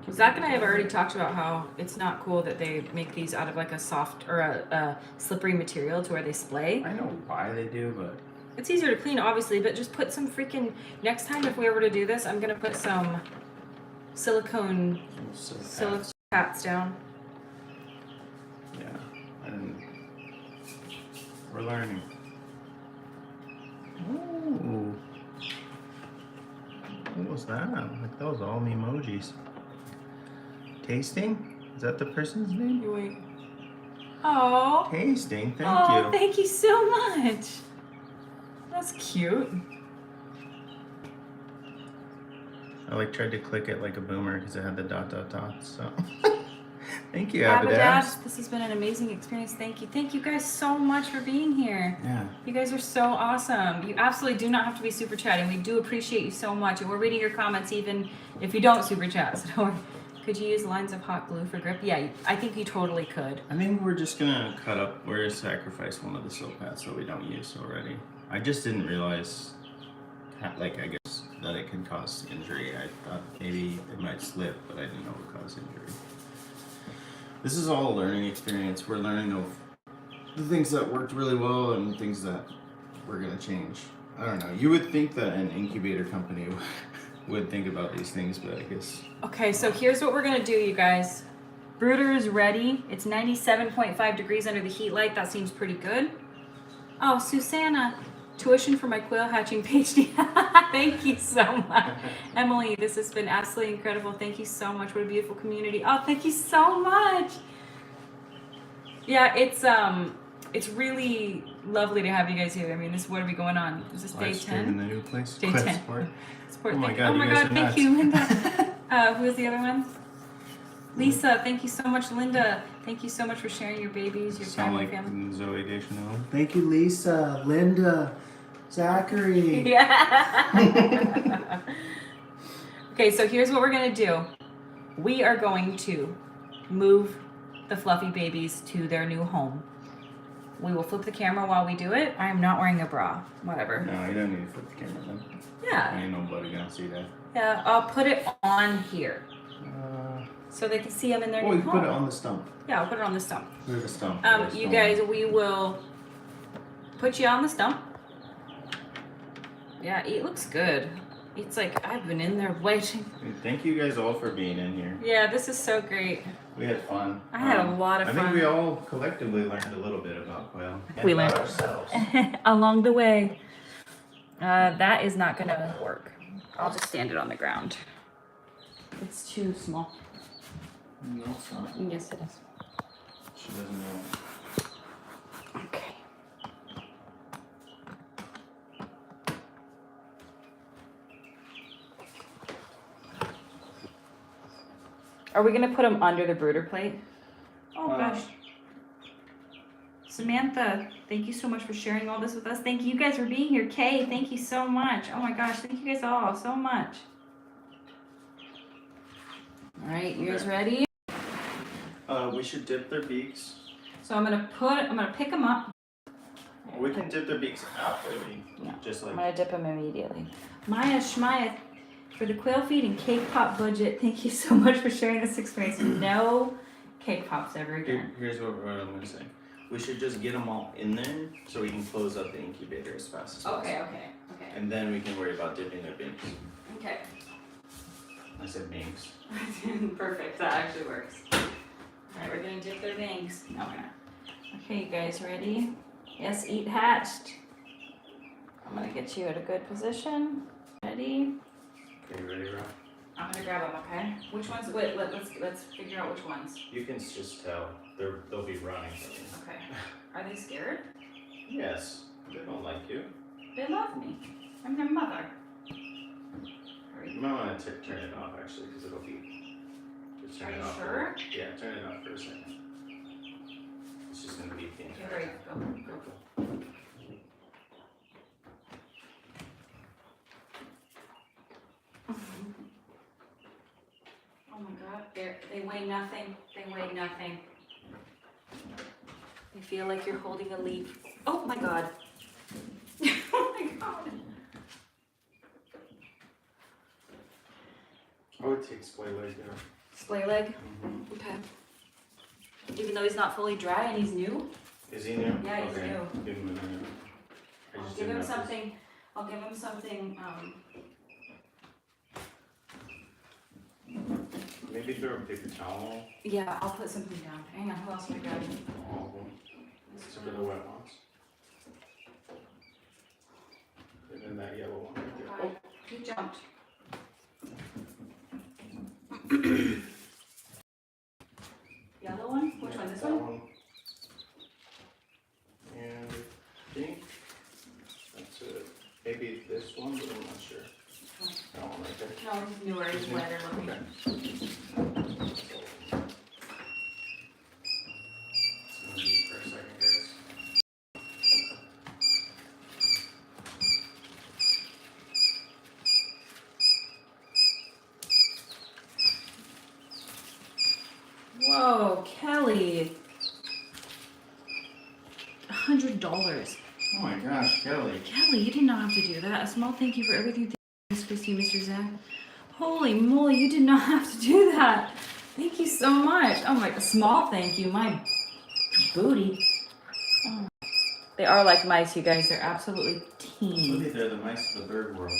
freaking. Zach and I have already talked about how it's not cool that they make these out of like a soft or a slippery material to where they splay. I know why they do, but It's easier to clean, obviously, but just put some freaking. Next time, if we were to do this, I'm gonna put some silicone hats down. Yeah, and we're learning. Ooh. What was that? Like that was all emojis. Tasting? Is that the person's name? You wait. Oh. Tasting, thank Oh, you. thank you so much. That's cute. I like tried to click it like a boomer because it had the dot. So thank you, Abadab, Abadab. this has been an amazing experience. Thank you. Thank you guys so much for being here. Yeah. You guys are so awesome. You absolutely do not have to be super chatting. We do appreciate you so much. And we're reading your comments even if you don't super chat. So could you use lines of hot glue for grip? Yeah, I think you totally could. I think we're just gonna we're gonna sacrifice one of the sill pads that we don't use already. I just didn't realize, I guess, that it can cause injury. I thought maybe it might slip, but I didn't know it would cause injury. This is all a learning experience. We're learning of the things that worked really well and things that we're gonna change. I don't know. You would think that an incubator company would think about these things, but I guess. Okay, so here's what we're gonna do, you guys. Brooder is ready. It's 97.5 degrees under the heat light. That seems pretty good. Oh, Susanna, tuition for my quail hatching PhD. Thank you so much. Emily, this has been absolutely incredible. Thank you so much. What a beautiful community. Oh, thank you so much. Yeah, it's really lovely to have you guys here. I mean, what are we going on? Is this day Live stream in 10? the new place. Day Quest 10. Sport. Support, Oh my thank God, you. Oh you my guys God, are thank nuts. you, Linda. Who was the other one? Lisa, thank you so much. Linda, thank you so much for sharing your babies, your time Sound with like family. Zoe Deschanel. Thank you, Lisa, Linda, Zachary. Yeah. Okay, so here's what we're gonna do. We are going to move the fluffy babies to their new home. We will flip the camera while we do it. I am not wearing a bra. Whatever. No, you don't need to flip the camera then. Yeah. Ain't nobody gonna see that. Yeah, I'll put it on here so they can see them in their Oh, new you put it home. on the stump. Yeah, I'll put it on the stump. Where's the stump? You guys, we will put you on the stump. Yeah, it looks good. It's like I've been in there waiting. Thank you guys all for being in here. Yeah, this is so great. We had fun. I had a lot of I fun. think we all collectively learned a little bit about quail. We And learned about ourselves. along the way. That is not gonna work. I'll just stand it on the ground. It's too small. No, it's not. Yes, it is. She doesn't know. Okay. Are we gonna put them under the brooder plate? Oh gosh. Samantha, thank you so much for sharing all this with us. Thank you guys for being here. Kay, thank you so much. Oh my gosh, thank you guys all so much. All right, you guys ready? We should dip their beaks. So I'm gonna pick them up. We can dip their beaks after we, No, just I'm like. gonna dip them immediately. Maya Shmaya, for the quail feed and cake pop budget, thank you so much for sharing this experience. No cake pops ever again. Here's what I'm gonna say. We should just get them all in there so we can close up the incubator as fast as possible. Okay. And then we can worry about dipping their beaks. Okay. I said beaks. Perfect, that actually works. Alright, we're gonna dip their wings. Okay, you guys ready? Yes, eat hatched. I'm gonna get you at a good position. Ready? Okay, you ready, Rob? I'm gonna grab them, okay? Which ones? Wait, let's figure out which ones. You can just tell. They'll be running from you. Okay. Are they scared? Yes. They don't like you. They love me. I'm their mother. Hurry. You might want to turn it off actually, because it'll be. Just turn Are it you off. sure? Yeah, turn it off for a second. It's just gonna beep the Okay, entire hurry. time. Go. Oh my god, they weigh nothing. They weigh nothing. They feel like you're holding a leaf. Oh my god. Oh my god. I would take splay leg down. Splay leg? Okay. Even though he's not fully dry and he's new? Is he new? Yeah, he's okay. new. Give him a minute. I I'll just give didn't him know if something. I'll give him something. Maybe throw a paper towel. Yeah, I'll put something down. Hang on, who else am I grabbing? All of them. Except for the wet ones. And then that yellow one right there. He jumped. Yellow one? Which one? This that one? And I think that's it. Maybe this one, but I'm not sure. That one right there. No, he's newer. He's lighter looking. Okay. It's gonna be for a second, guys. Whoa, Kelly. $100. Oh my gosh, Kelly. Kelly, you did not have to do that. A small thank you for everything. Thanks, Christy, Mr. Zach. Holy moly, you did not have to do that. Thank you so much. Oh my, a small thank you. My booty. Oh. They are like mice, you guys. They're absolutely teeny. Maybe they're the mice of the bird world.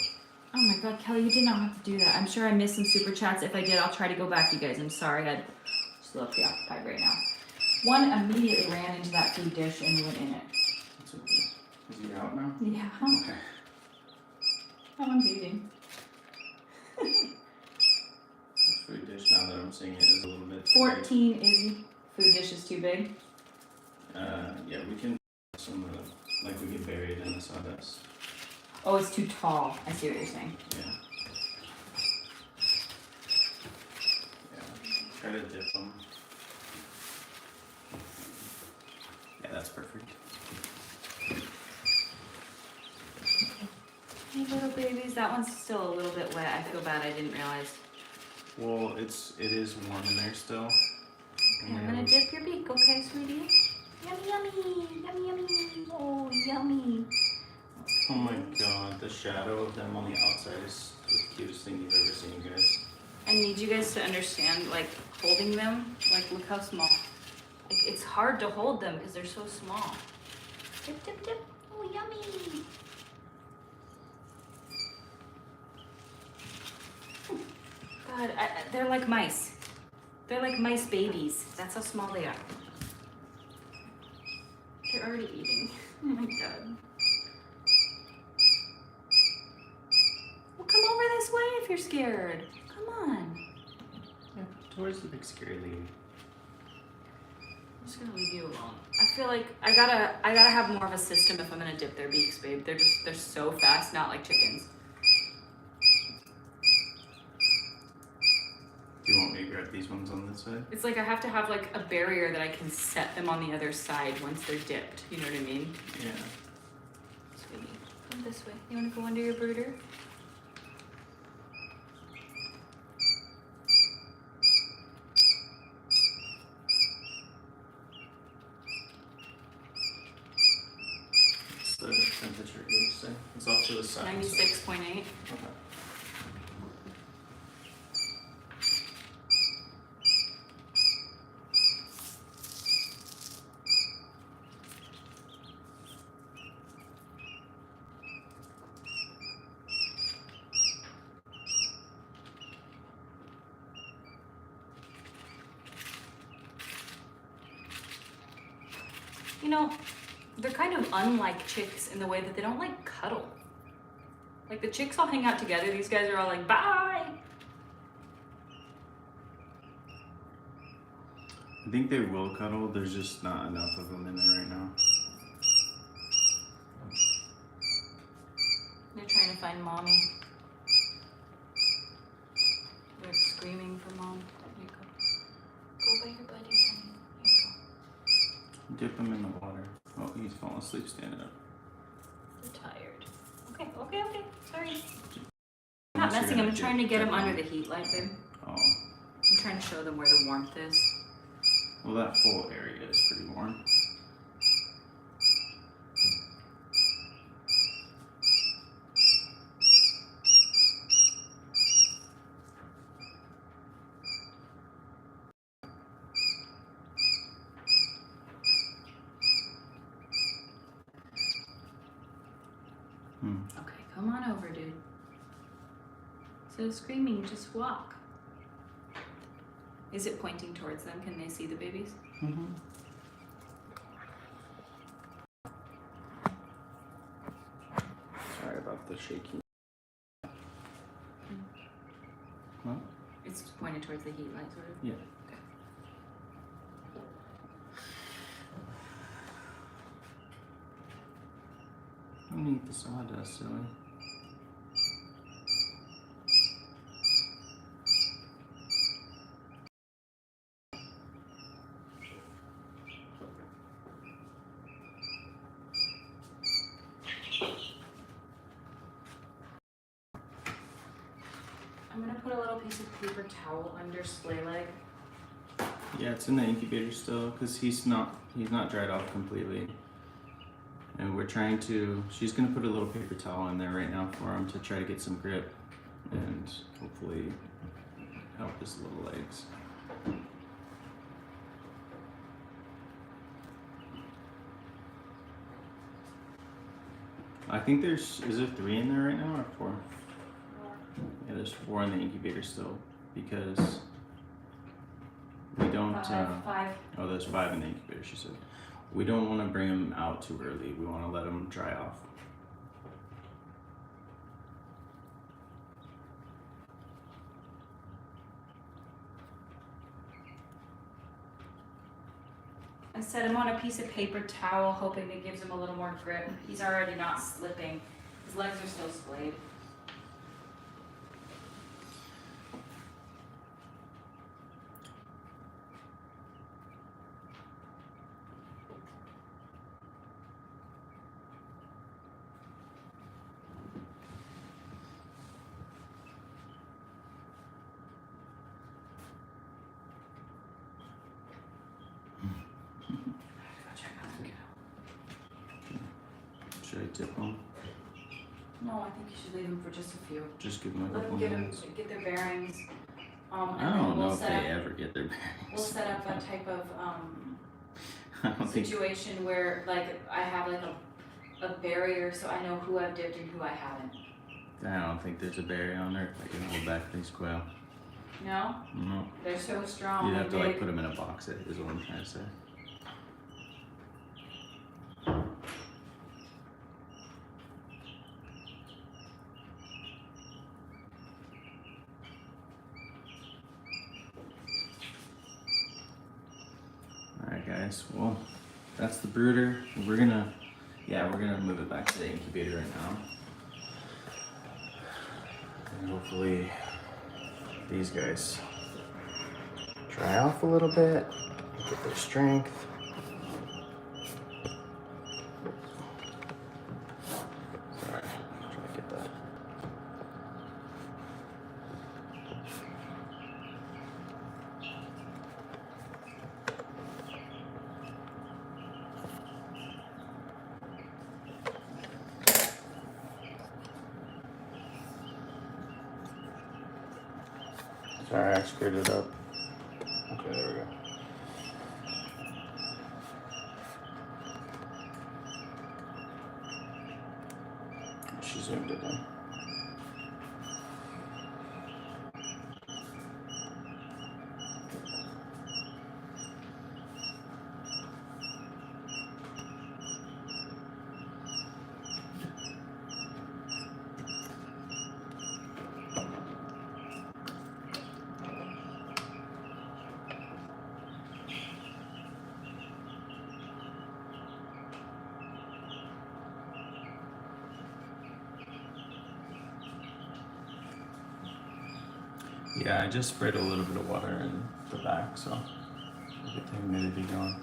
Oh my god, Kelly, you did not have to do that. I'm sure I missed some super chats. If I did, I'll try to go back, you guys. I'm sorry. I'd just look preoccupied right now. One immediately ran into that food dish and went in it. That's okay. Is he out now? Yeah. Okay. Oh, I'm beating. That food dish, now that I'm seeing it, is a little bit too 14 is food dish is too big. big. Yeah, we can some of the, like we can bury it in the sawdust. Oh, it's too tall. I see what you're saying. Yeah. Yeah. Try to dip them. Yeah, that's perfect. Hey, little babies. That one's still a little bit wet. I feel bad. I didn't realize. Well, it is warm in there still. Okay, I'm gonna dip your beak, okay, sweetie? Yummy, yummy, yummy, yummy. Oh, yummy. Oh my god, the shadow of them on the outside is the cutest thing you've ever I need you guys to understand, like, holding them, like, look how small. Like, it's hard to hold them because they're so small. Dip, dip, dip. Oh, yummy. God, they're like mice. They're like mice babies. That's how small they are. They're already eating. Oh my God. Well, come over this way if you're scared. Come on. Yeah, towards the big scary lady. I'm just gonna leave you alone. I feel like I gotta have more of a system if I'm gonna dip their beaks, babe. They're so fast, not like chickens. Do you want me to grab these ones on this side? It's like I have to have like a barrier that I can set them on the other side once they're dipped. You know what I mean? Yeah. Sweetie, come this way. You wanna go under your brooder? What's the temperature gauge say? It's off to the side. 96.8. Okay. You know, they're kind of unlike chicks in the way that they don't like cuddle. Like the chicks all hang out together. These guys are all like, bye. I think they will cuddle. There's just not enough of them in there right now. They're trying to find mommy. They're screaming for mom. Here you go. Go by your buddies, honey. Here you go. Dip them in the water. Oh, he's falling asleep standing up. They're tired. Okay. Sorry. I'm not Unless you're messing. gonna I'm trying to get dip them under them. the heat light, babe. Oh. I'm trying to show them where the warmth is. Well, that whole area is pretty warm. Okay, come on over, dude. Instead of screaming, just walk. Is it pointing towards them? Can they see the babies? Mm-hmm. Sorry about the shaking. What? It's pointed towards the heat light, sort of. Yeah. Okay. Don't eat the sawdust, silly. I'm gonna put a little piece of paper towel under splay leg. Yeah, it's in the incubator still because he's not dried off completely. And we're trying to, she's gonna put a little paper towel in there right now for him to try to get some grip and hopefully help his little legs. I think is there 3 in there right now or 4? Yeah, there's 4 in the incubator still because we don't. Five. Oh, there's 5 in the incubator, she said. We don't want to bring them out too early. We want to let them dry off. I set him on a piece of paper towel, hoping it gives him a little more grip. He's already not slipping. His legs are still splayed. Should I tip them? No, I think you should leave him for just a few. Just give them a Let couple them minutes. get their bearings. And I then don't know we'll if they set up, ever get their we'll bearings. set up a type of I don't think. situation where like I have like a barrier so I know who I've dipped and who I haven't. I don't think there's a barrier on there that can hold back these quail. No? No. They're so strong. You'd and have to like big. put them in a box. Is what I'm trying to say. Alright guys, well, that's the brooder. We're gonna move it back to the incubator right now. And hopefully these guys dry off a little bit, get their strength. Sorry, I'm trying to get that. Sorry, I screwed it up. Okay, there we go. She zoomed it in. Yeah, I just sprayed a little bit of water in the back, so we'll get the humidity going.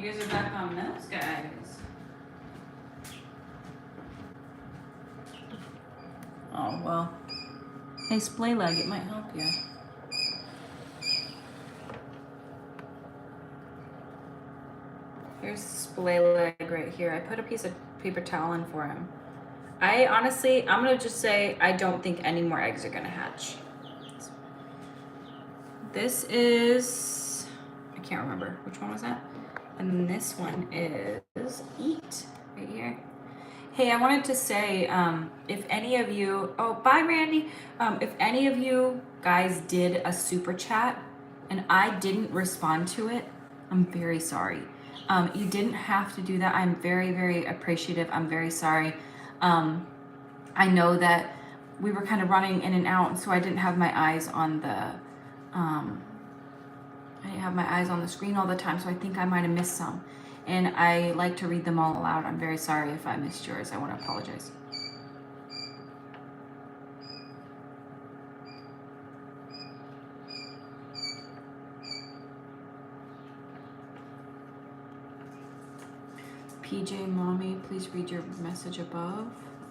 guys are back on those guys. Oh, well. Hey, splay leg, it might help you. Here's splay leg right here. I put a piece of paper towel in for him. I honestly, I'm gonna just say I don't think any more eggs are gonna hatch. This is, I can't remember, which one was that? And then this one is Eat, right here. Hey, I wanted to say, if any of you, oh, bye Randy. If any of you guys did a super chat and I didn't respond to it, I'm very sorry. You didn't have to do that. I'm very, very appreciative. I'm very sorry. I know that we were kind of running in and out, so I didn't have my eyes on the, screen all the time, so I think I might have missed some. And I like to read them all aloud. I'm very sorry if I missed yours. I want to apologize. PJ Mommy, please read your message above.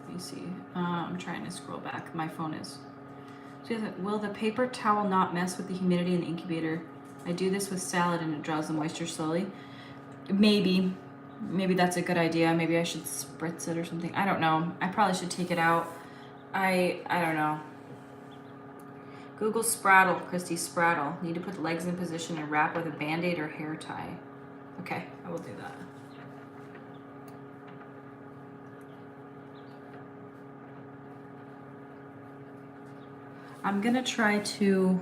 Let me see. I'm trying to scroll back. My phone is. Will the paper towel not mess with the humidity in the incubator? I do this with salad and it draws the moisture slowly. Maybe that's a good idea. Maybe I should spritz it or something. I don't know. I probably should take it out. I don't know. Google Spraddle, Christy Spraddle. Need to put the legs in position and wrap with a band-aid or hair tie. Okay, I will do that. I'm gonna try to,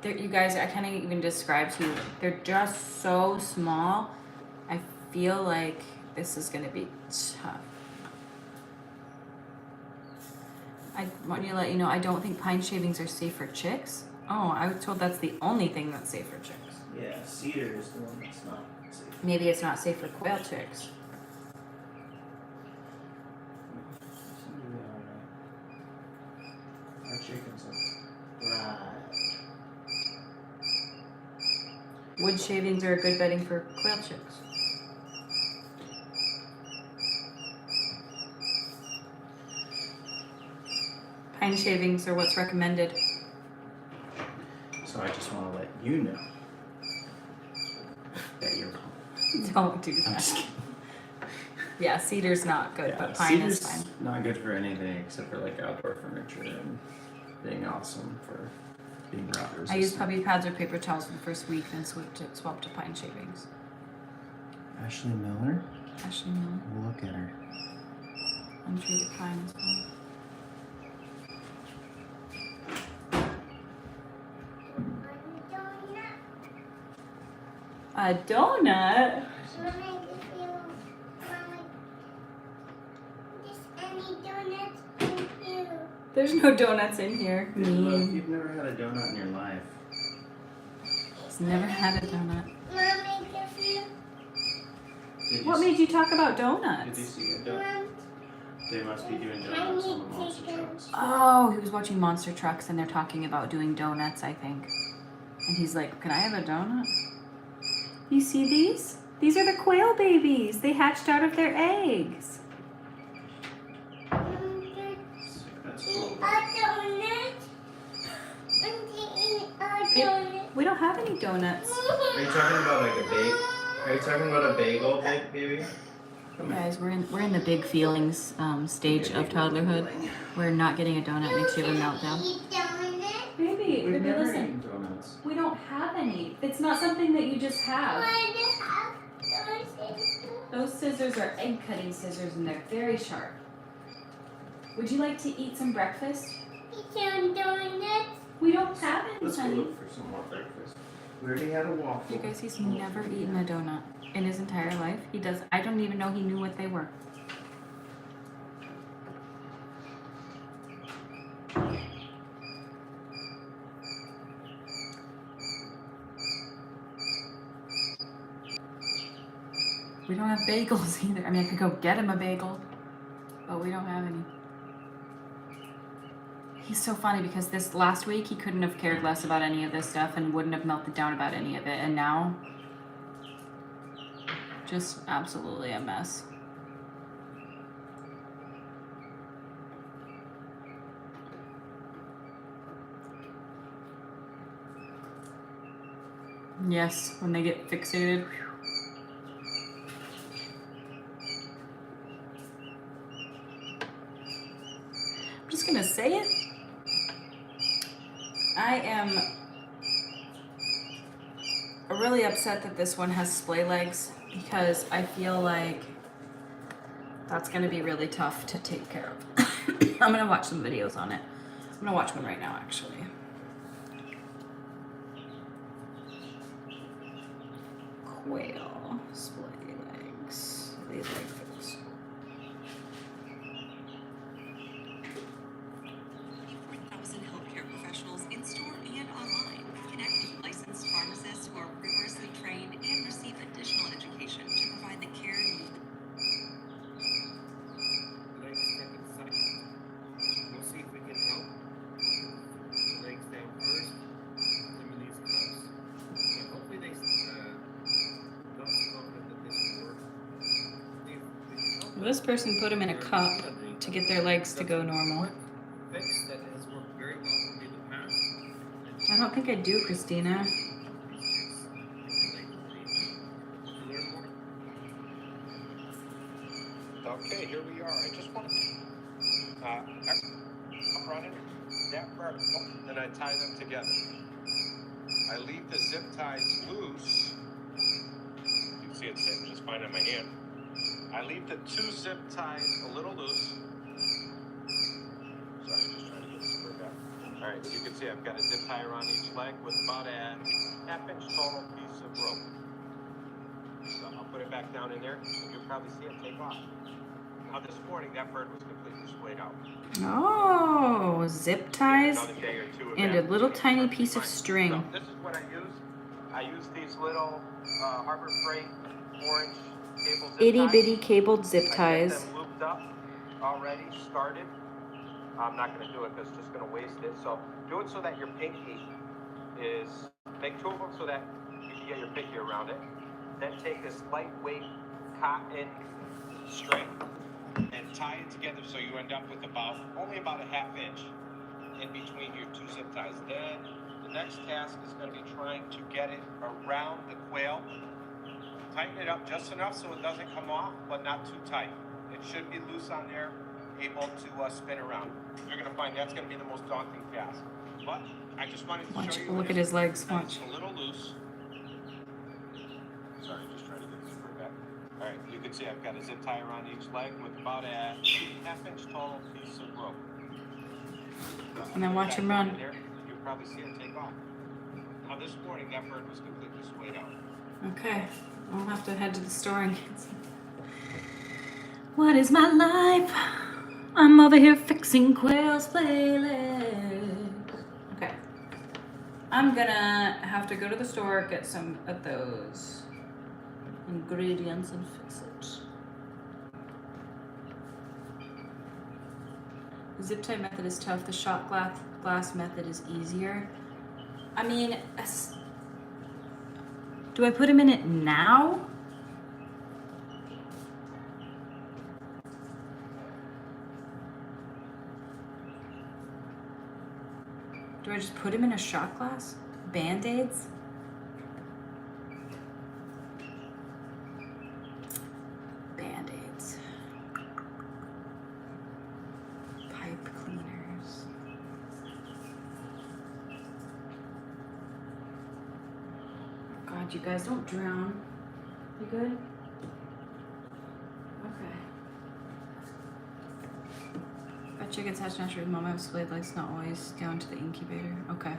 you guys, I can't even describe to you. They're just so small. I feel like this is gonna be tough. I want to let you know, I don't think pine shavings are safe for chicks. Oh, I was told that's the only thing that's safe for chicks. Yeah, cedar is the one that's not safe. Maybe it's not safe for quail chicks. Our chickens are right. Wood shavings are good bedding for quail chicks. Pine shavings are what's recommended. So I just want to let you know that you're wrong. Don't do I'm that. just kidding. Yeah, cedar's not good, Yeah, but pine is cedar's fine. not good for anything except for like outdoor furniture and being awesome for being rot resistant. I used puppy pads or paper towels for the first week, then swapped to pine shavings. Ashley Miller? Ashley Miller, Look at her. untreated pine as well. A donut? There's no donuts in here. Mean. You've never had a donut in your life. He's never had a donut. Did What you made you talk about Did you donuts? see a donut? They must be doing donuts on the monster trucks. Oh, he was watching Monster Trucks and they're talking about doing donuts, I think. And he's like, can I have a donut? You see these? These are the quail babies. They hatched out of their eggs. That's cool. We don't have any donuts. Are you talking about like a bagel? Are you talking about a bagel, baby? Come here. Guys, we're in the big feelings stage of toddlerhood. Where not getting a donut makes you have a meltdown. Baby, We've never listen. eaten donuts. We don't have any. It's not something that you just have. Those scissors are egg cutting scissors and they're very sharp. Would you like to eat some breakfast? We don't have any, Let's go honey. look for some more breakfast. We already had a waffle. You guys, he's never eaten a donut in his entire life. He does. I don't even know he knew what they were. We don't have bagels either. I mean, I could go get him a bagel, but we don't have any. He's so funny because this last week he couldn't have cared less about any of this stuff and wouldn't have melted down about any of it, and now just absolutely a mess. Yes, when they get fixated. I'm just gonna say it. I am really upset that this one has splay legs because I feel like that's gonna be really tough to take care of. I'm gonna watch some videos on it. I'm gonna watch one right now, actually. Quail, splay legs. These leg fix. 4,000 healthcare professionals in store and online. Connect with licensed pharmacists who are rigorously trained and receive additional education to provide the care you need. Legs step inside. We'll see if we can help. The legs down first, then release cups. And hopefully they not so confident that this will work. They can help Well, this person put them in a cup to get their legs to go normal. fix that has worked very well for me in the past. I don't think I do, Christina. Okay, here we are. I just want to I'm running that part, and I tie them together. I leave the zip ties loose. You can see it sitting just fine on my hand. I leave the two zip ties a little loose. Sorry, just trying to get this squared up. All right, you can see I've got a zip tie around each leg with about a half-inch total piece of rope. So I'll put it back down in there, and you'll probably see it take off. Now this morning, that bird was completely splayed out. Oh, zip ties Another day or two of and a that. little tiny piece of string. So this is what I use. I use these little Harbor Freight orange cable zip Itty ties. bitty cabled zip I ties. get them looped up already, started. I'm not going to do it because it's just going to waste it. So do it so that your pinky is, make two of them so that you can get your pinky around it. Then take this lightweight cotton string and tie it together so you end up with only about a half-inch in between your two zip ties. Then the next task is going to be trying to get it around the quail. Tighten it up just enough so it doesn't come off, but not too tight. It should be loose on there, able to spin around. You're going to find that's going to be the most daunting task. But I just wanted to Watch, show you. look at his legs. And Watch. it's a little loose. Sorry, just trying to get this squared back. All right, you can see I've got a zip tie around each leg with about a half-inch tall piece of rope. And then watch him run. You'll probably see it take off. Now this morning, that bird was completely splayed out. Okay, I'll have to head to the store and get some. What is my life? I'm over here fixing Quail's playlist. Okay. I'm gonna have to go to the store, get some of those ingredients and fix it. The zip tie method is tough. The shot glass method is easier. I mean, do I put him in it now? Do I just put him in a shot glass? Band-Aids? Band-Aids. Pipe cleaners. God, you guys don't drown. You good? Okay. Got chickens hatch naturally. Mom, I have splayed legs, not always down to the incubator. Okay.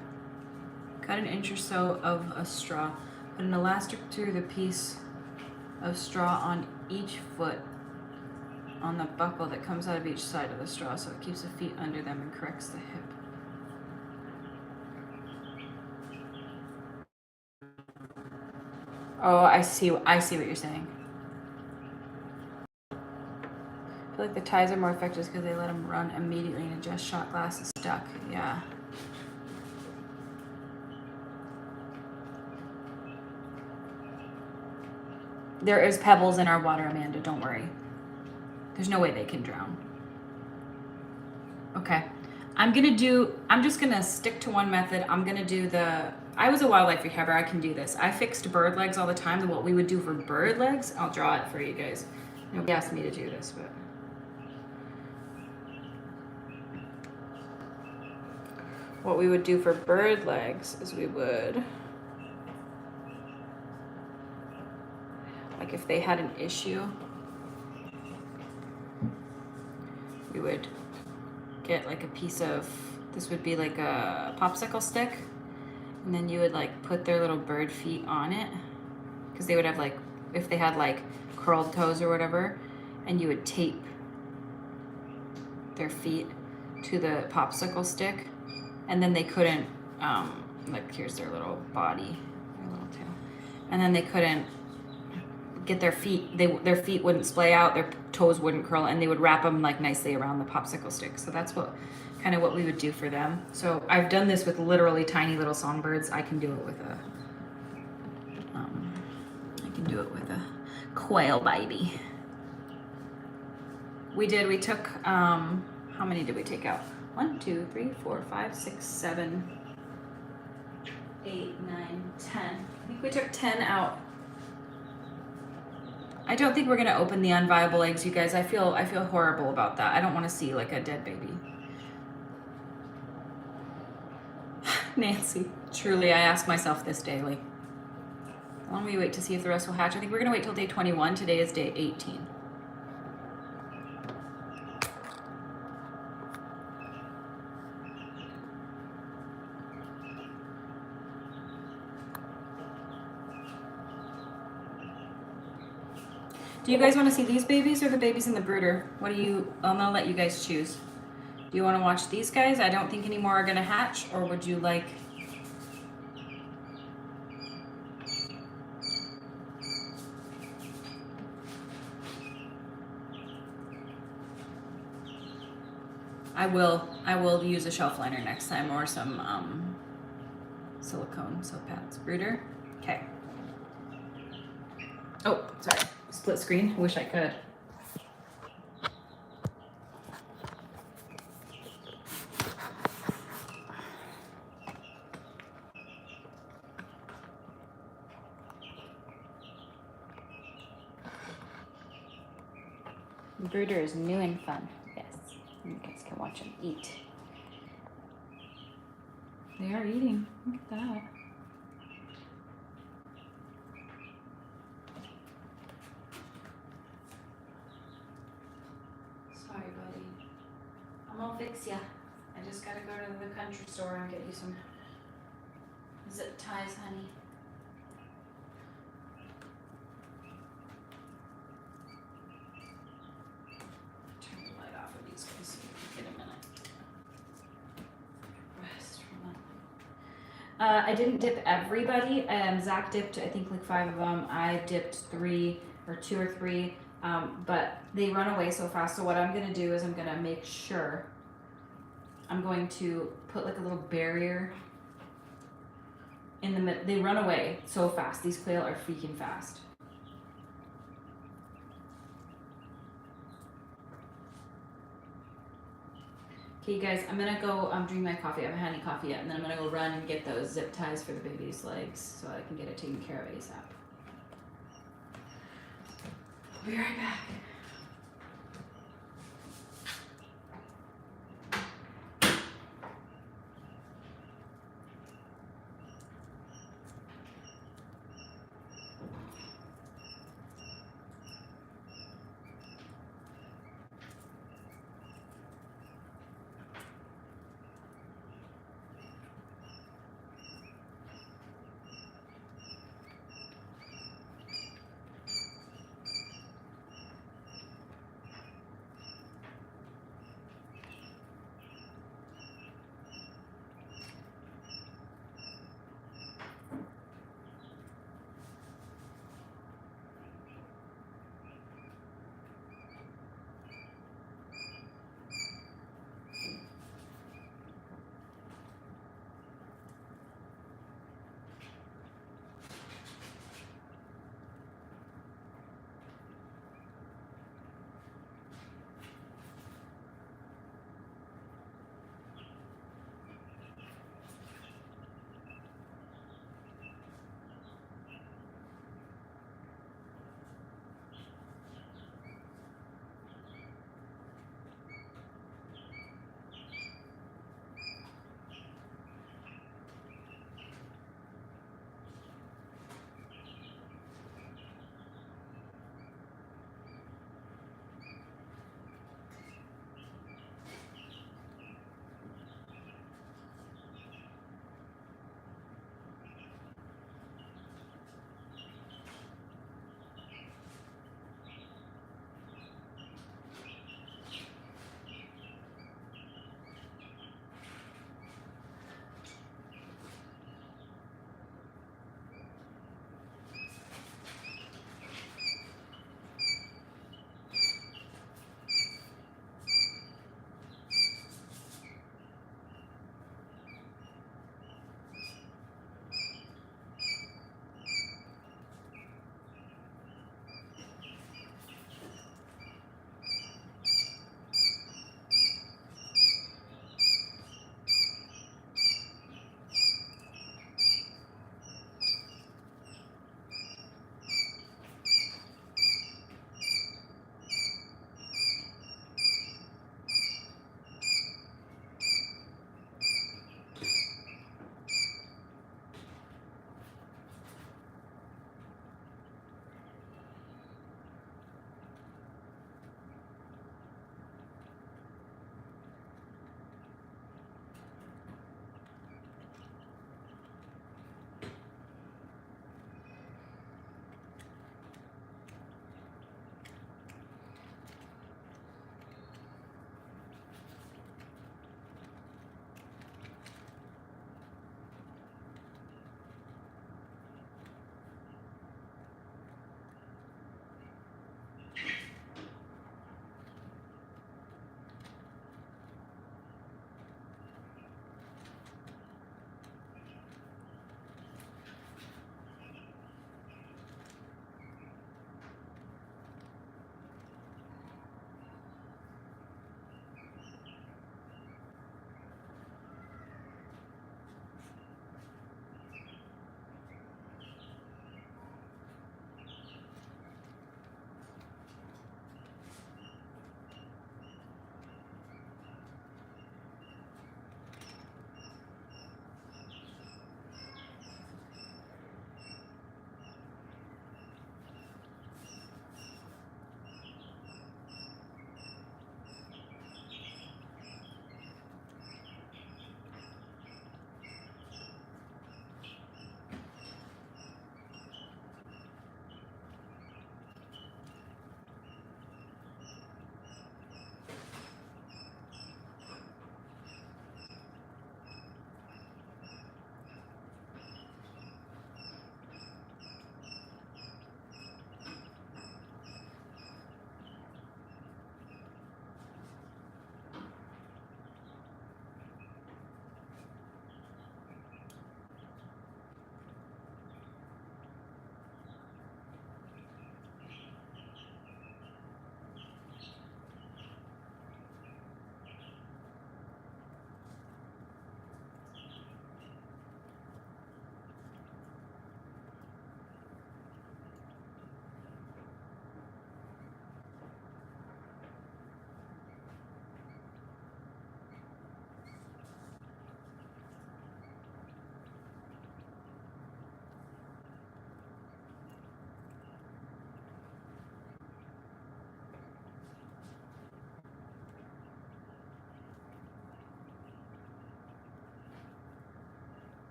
Cut an inch or so of a straw. Put an elastic through the piece of straw on each foot on the buckle that comes out of each side of the straw so it keeps the feet under them and corrects the hip. Oh, I see what you're saying. I feel like the ties are more effective because they let them run immediately and adjust shot glass is stuck. Yeah. There is pebbles in our water, Amanda. Don't worry. There's no way they can drown. Okay. I'm just gonna stick to one method. I'm gonna do I was a wildlife rehabber. I can do this. I fixed bird legs all the time. What we would do for bird legs, I'll draw it for you guys. Nobody asked me to do this, but. What we would do for bird legs is we would, like if they had an issue, we would get like a piece of, this would be like a popsicle stick, and then you would like put their little bird feet on it, because they would have like, if they had like curled toes or whatever, and you would tape their feet to the popsicle stick, and then they couldn't, like here's their little body, their little tail, and then they couldn't get their feet, their feet wouldn't splay out, their toes wouldn't curl, and they would wrap them like nicely around the popsicle stick. So that's kind of what we would do for them. So I've done this with literally tiny little songbirds. I can do it with a quail baby. We took, how many did we take out? 1, 2, 3, 4, 5, 6, 7, 8, 9, 10. I think we took 10 out. I don't think we're gonna open the unviable eggs, you guys. I feel horrible about that. I don't want to see like a dead baby. Nancy, truly, I ask myself this daily. How long will we wait to see if the rest will hatch? I think we're gonna wait till day 21. Today is day 18. Do you guys want to see these babies or the babies in the brooder? I'm gonna let you guys choose. Do you want to watch these guys? I don't think any more are gonna hatch, or would you like? I will use a shelf liner next time, or some silicone soap pads. Brooder? Okay. Oh, sorry. Split screen. Wish I could. Brooder is new and fun. Yes. You guys can watch them eat. They are eating. Look at that. Sorry, buddy. I'm gonna fix ya. I just gotta go to the country store and get you some zip ties, honey. Turn the light off of these guys so you can get a minute. Rest from that. I didn't dip everybody. Zach dipped, I think, like 5 of them. I dipped 2 or 3. But they run away so fast. So what I'm gonna do is I'm gonna make sure I'm going to put like a little barrier in the middle. They run away so fast. These quail are freaking fast. Okay, guys, I'm gonna go drink my coffee. I haven't had any coffee yet, and then I'm gonna go run and get those zip ties for the baby's legs so I can get it taken care of ASAP. I'll be right back.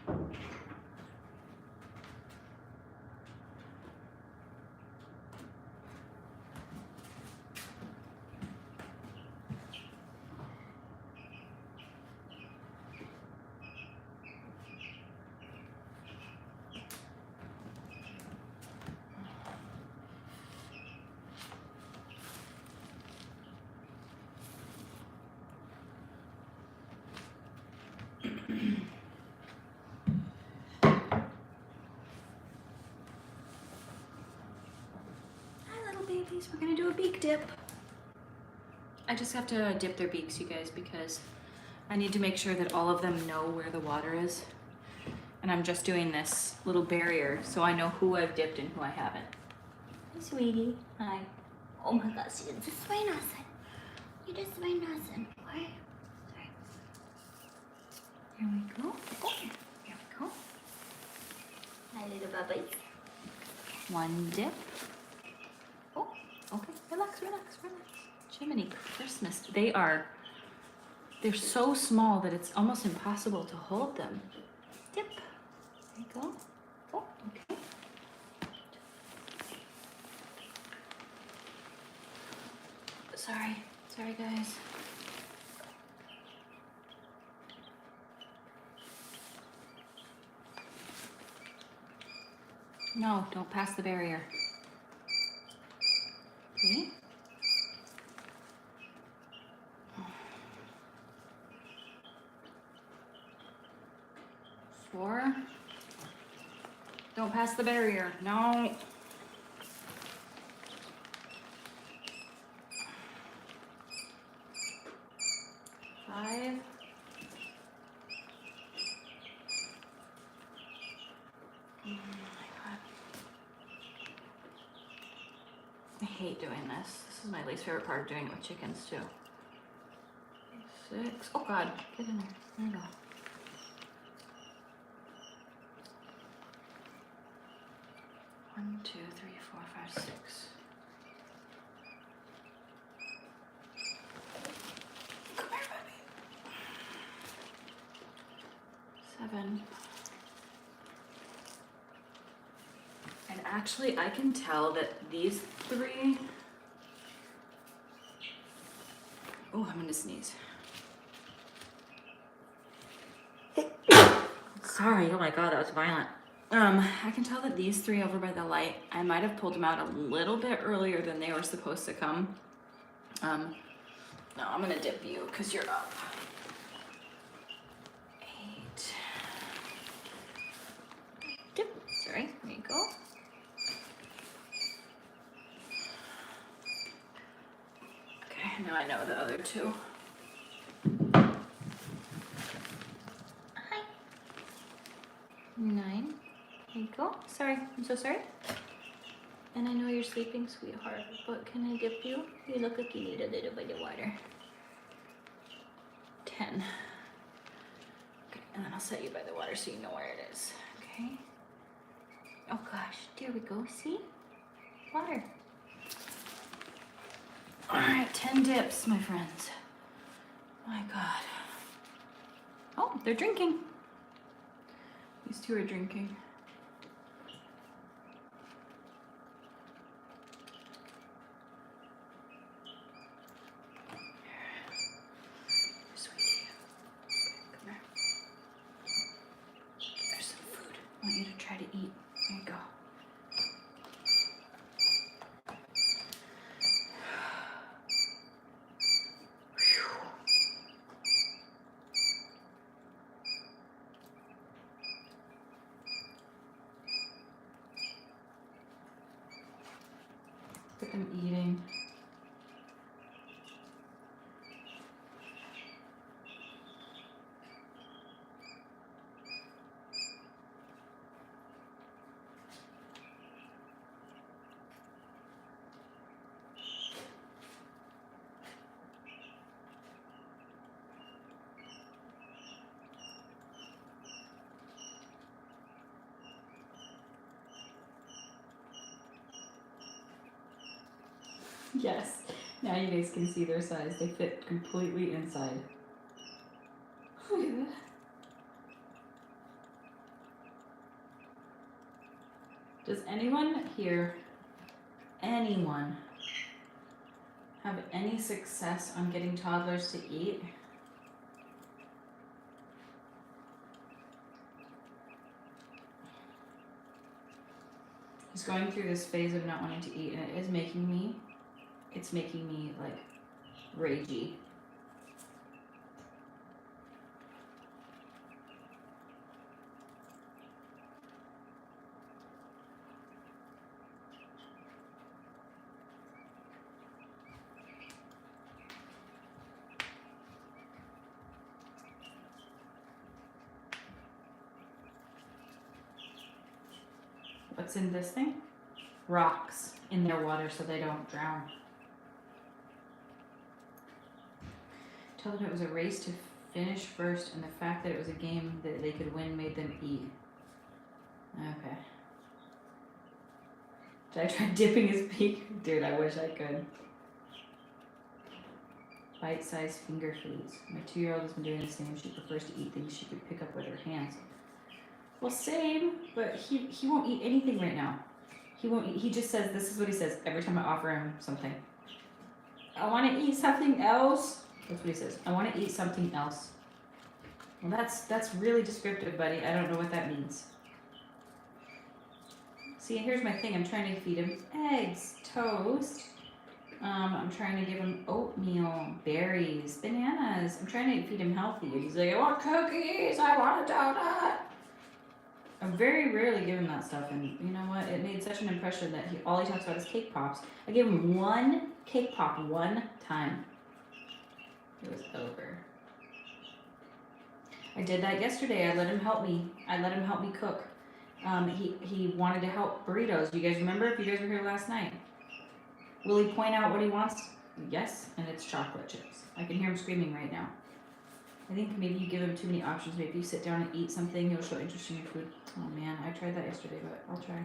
Hi, little babies. We're gonna do a beak dip. I just have to dip their beaks, you guys, because I need to make sure that all of them know where the water is. And I'm just doing this little barrier so I know who I've dipped and who I haven't. Hi, sweetie. Hi. Oh my gosh, you're just so innocent. You're just so innocent. Why? Sorry. Here we go. Oh, here we go. Hi, little bubbies. One dip. Oh, okay. Relax, relax, relax. Jiminy Christmas. They're so small that it's almost impossible to hold them. Dip. There you go. Oh, okay. Sorry guys. No, don't pass the barrier. 3. 4. Don't pass the barrier. No. 5. Oh my God. I hate doing this. This is my least favorite part of doing it with chickens too. 6. Oh God, get in there. There you go. 1, 2, 3, 4, 5, 6. Come here, baby. 7. And actually, I can tell that these 3. Oh, I'm gonna sneeze. Sorry. Oh my God, that was violent. I can tell that these 3 over by the light, I might have pulled them out a little bit earlier than they were supposed to come. No, I'm gonna dip you because you're up. 8. Dip. Sorry. There you go. Okay, now I know the other 2. Hi. 9. There you go. Sorry, I'm so sorry. And I know you're sleeping, sweetheart, but can I dip you? You look like you need a little bit of water. 10. Okay, and then I'll set you by the water so you know where it is. Okay. Oh gosh, there we go. See? Water. All right, 10 dips, my friends. My God. Oh, they're drinking. These 2 are drinking. Sweetie. Come here. There's some food. I want you to try to eat. There you go. Look at them eating. Yes. Now you guys can see their size. They fit completely inside. Look at that. Does anyone here, anyone, have any success on getting toddlers to eat? He's going through this phase of not wanting to eat, and it's making me like ragey. What's in this thing? Rocks in their water so they don't drown. Tell them it was a race to finish first, and the fact that it was a game that they could win made them eat. Okay. Did I try dipping his beak? Dude, I wish I could. Bite-sized finger foods. My 2-year-old has been doing the same. She prefers to eat things she could pick up with her hands. Well, same, but he won't eat anything right now. He won't eat. He just says, this is what he says every time I offer him something. I want to eat something else. That's what he says. I want to eat something else. Well, that's really descriptive, buddy. I don't know what that means. See, here's my thing. I'm trying to feed him eggs, toast. I'm trying to give him oatmeal, berries, bananas. I'm trying to feed him healthy. And he's like, I want cookies. I want a donut. I very rarely give him that stuff, and you know what? It made such an impression that all he talks about is cake pops. I gave him one cake pop one time. It was over. I did that yesterday. I let him help me. Cook. He wanted to help burritos. Do you guys remember? If you guys were here last night, will he point out what he wants? Yes, and it's chocolate chips. I can hear him screaming right now. I think maybe you give him too many options. Maybe you sit down and eat something. He'll show interest in your food. Oh man, I tried that yesterday, but I'll try.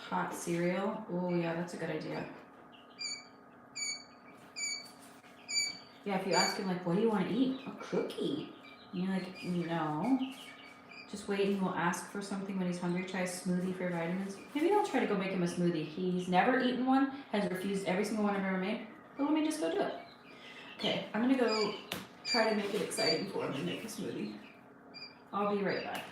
Hot cereal. Oh yeah, that's a good idea. Yeah, if you ask him like, what do you want to eat? A cookie. And you're like, no. Just wait and he will ask for something when he's hungry. Try a smoothie for vitamins. Maybe I'll try to go make him a smoothie. He's never eaten one, has refused every single one I've ever made. But let me just go do it. Okay, I'm gonna go try to make it exciting for him and make a smoothie. I'll be right back.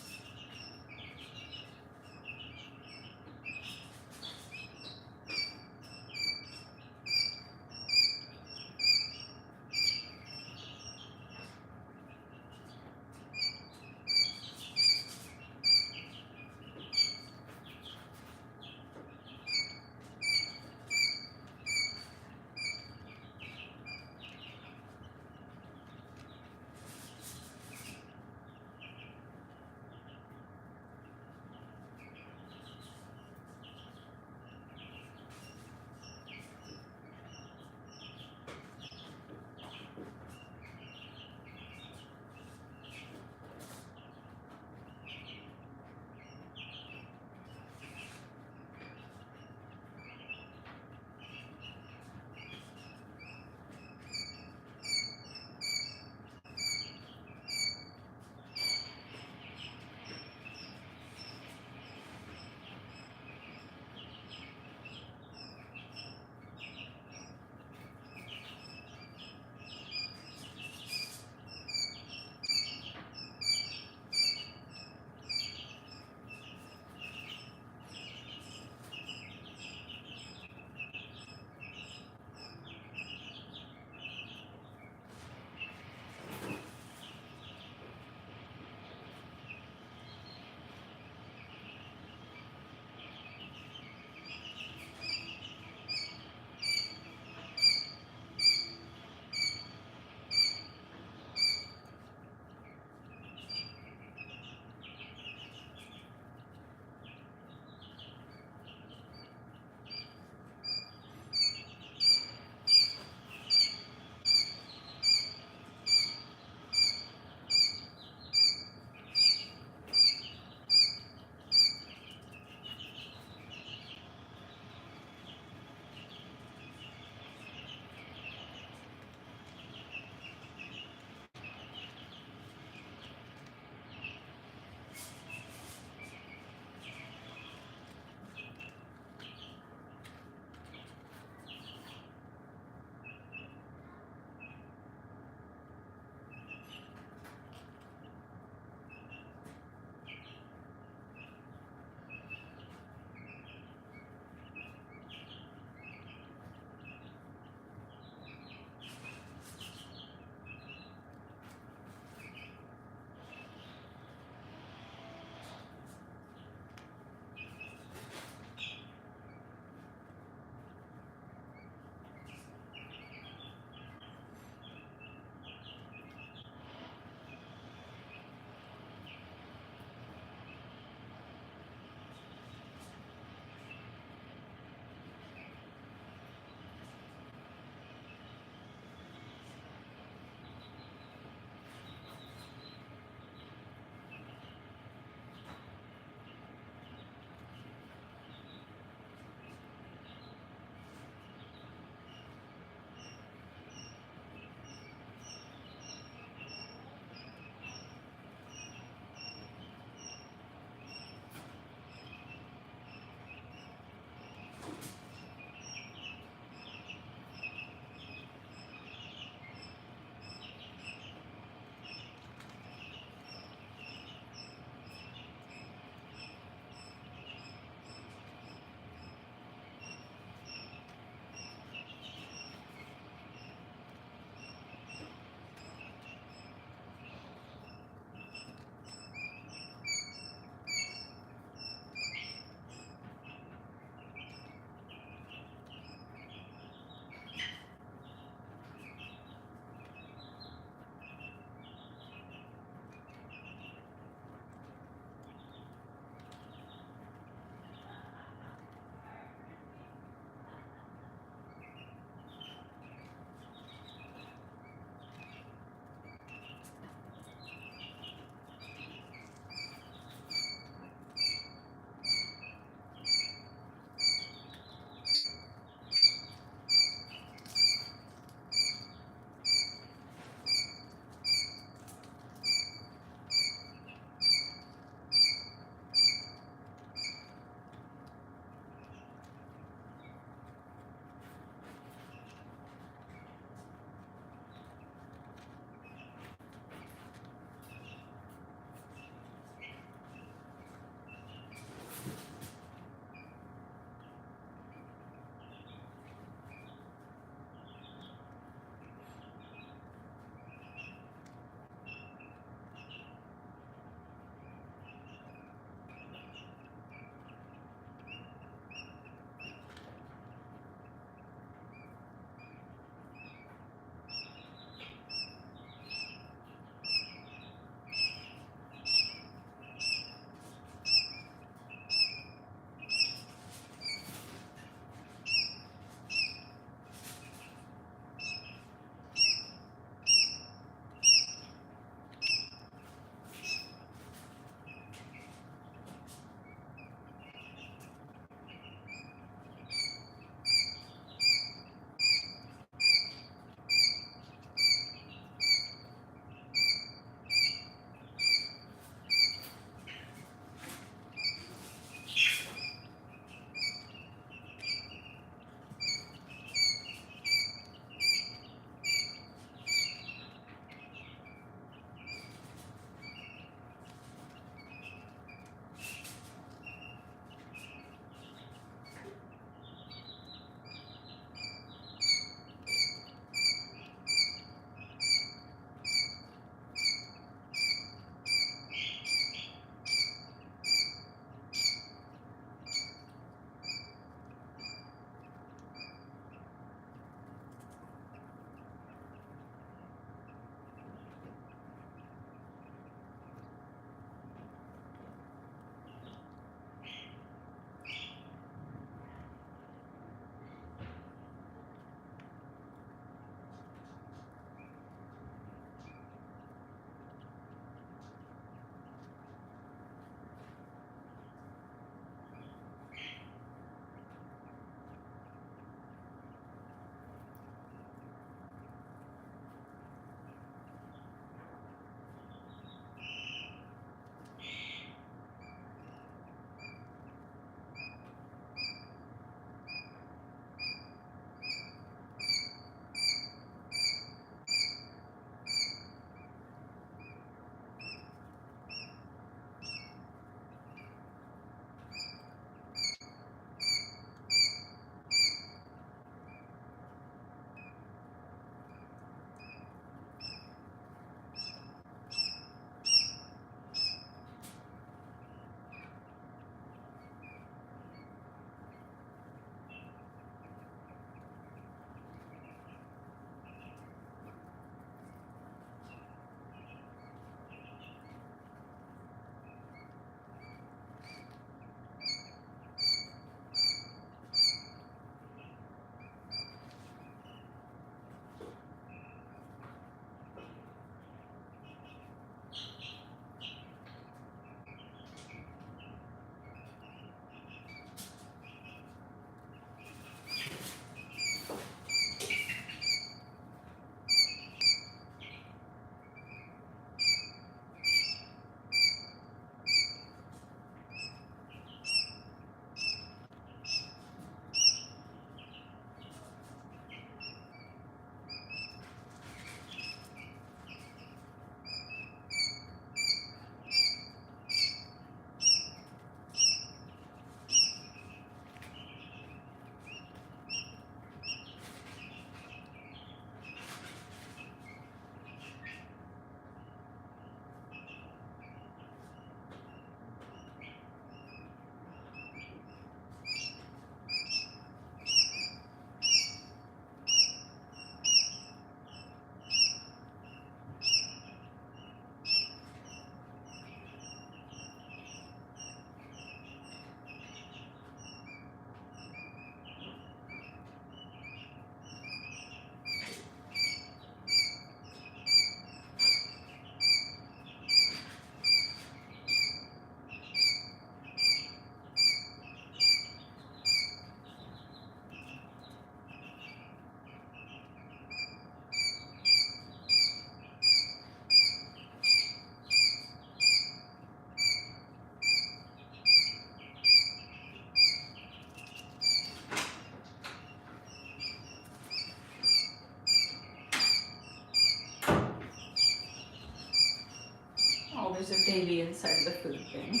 baby inside the food thing.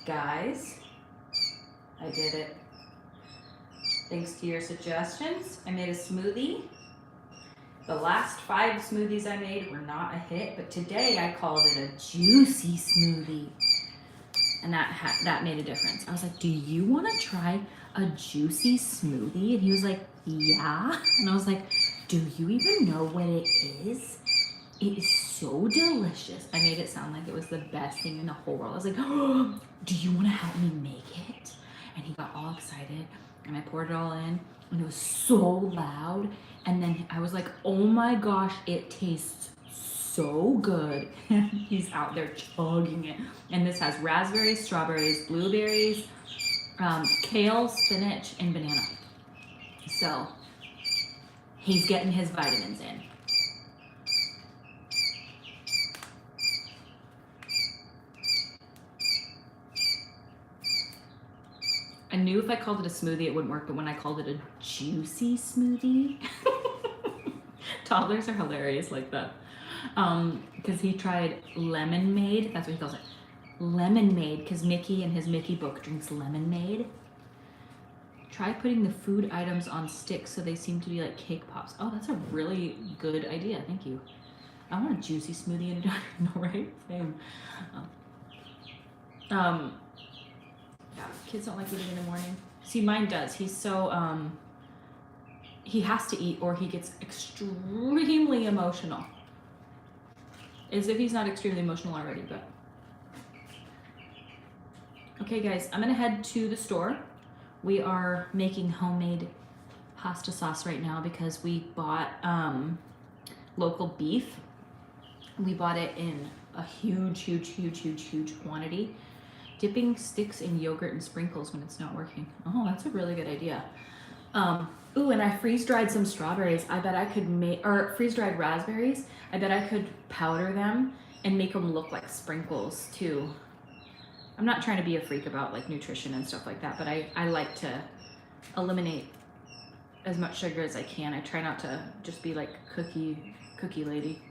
Guys, I did it. Thanks to your suggestions, I made a smoothie. The last 5 smoothies I made were not a hit, but today I called it a juicy smoothie. And that made a difference. I was like, do you want to try a juicy smoothie? And he was like, yeah. And I was like, do you even know what it is? It is so delicious. I made it sound like it was the best thing in the whole world. I was like, oh, do you want to help me make it? And he got all excited, and I poured it all in, and it was so loud. And then I was like, oh my gosh, it tastes so good. And he's out there chugging it. And this has raspberries, strawberries, blueberries, kale, spinach, and banana. So he's getting his vitamins in. I knew if I called it a smoothie, it wouldn't work, but when I called it a juicy smoothie, toddlers are hilarious like that. Because he tried lemonade, that's what he calls it. Lemonade, because Mickey in his Mickey book drinks lemonade. Try putting the food items on sticks so they seem to be like cake pops. Oh, that's a really good idea, thank you. I want a juicy smoothie and a no, right? Same. Yeah, kids don't like eating in the morning. See, mine does. He's so, he has to eat or he gets extremely emotional. As if he's not extremely emotional already, but. Okay, guys, I'm gonna head to the store. We are making homemade pasta sauce right now because we bought local beef. We bought it in a huge quantity. Dipping sticks in yogurt and sprinkles when it's not working. Oh, that's a really good idea. Ooh, and I freeze-dried some strawberries. I bet I could make, or freeze-dried raspberries. I bet I could powder them and make them look like sprinkles too. I'm not trying to be a freak about like nutrition and stuff like that, but I like to eliminate as much sugar as I can. I try not to just be like cookie lady.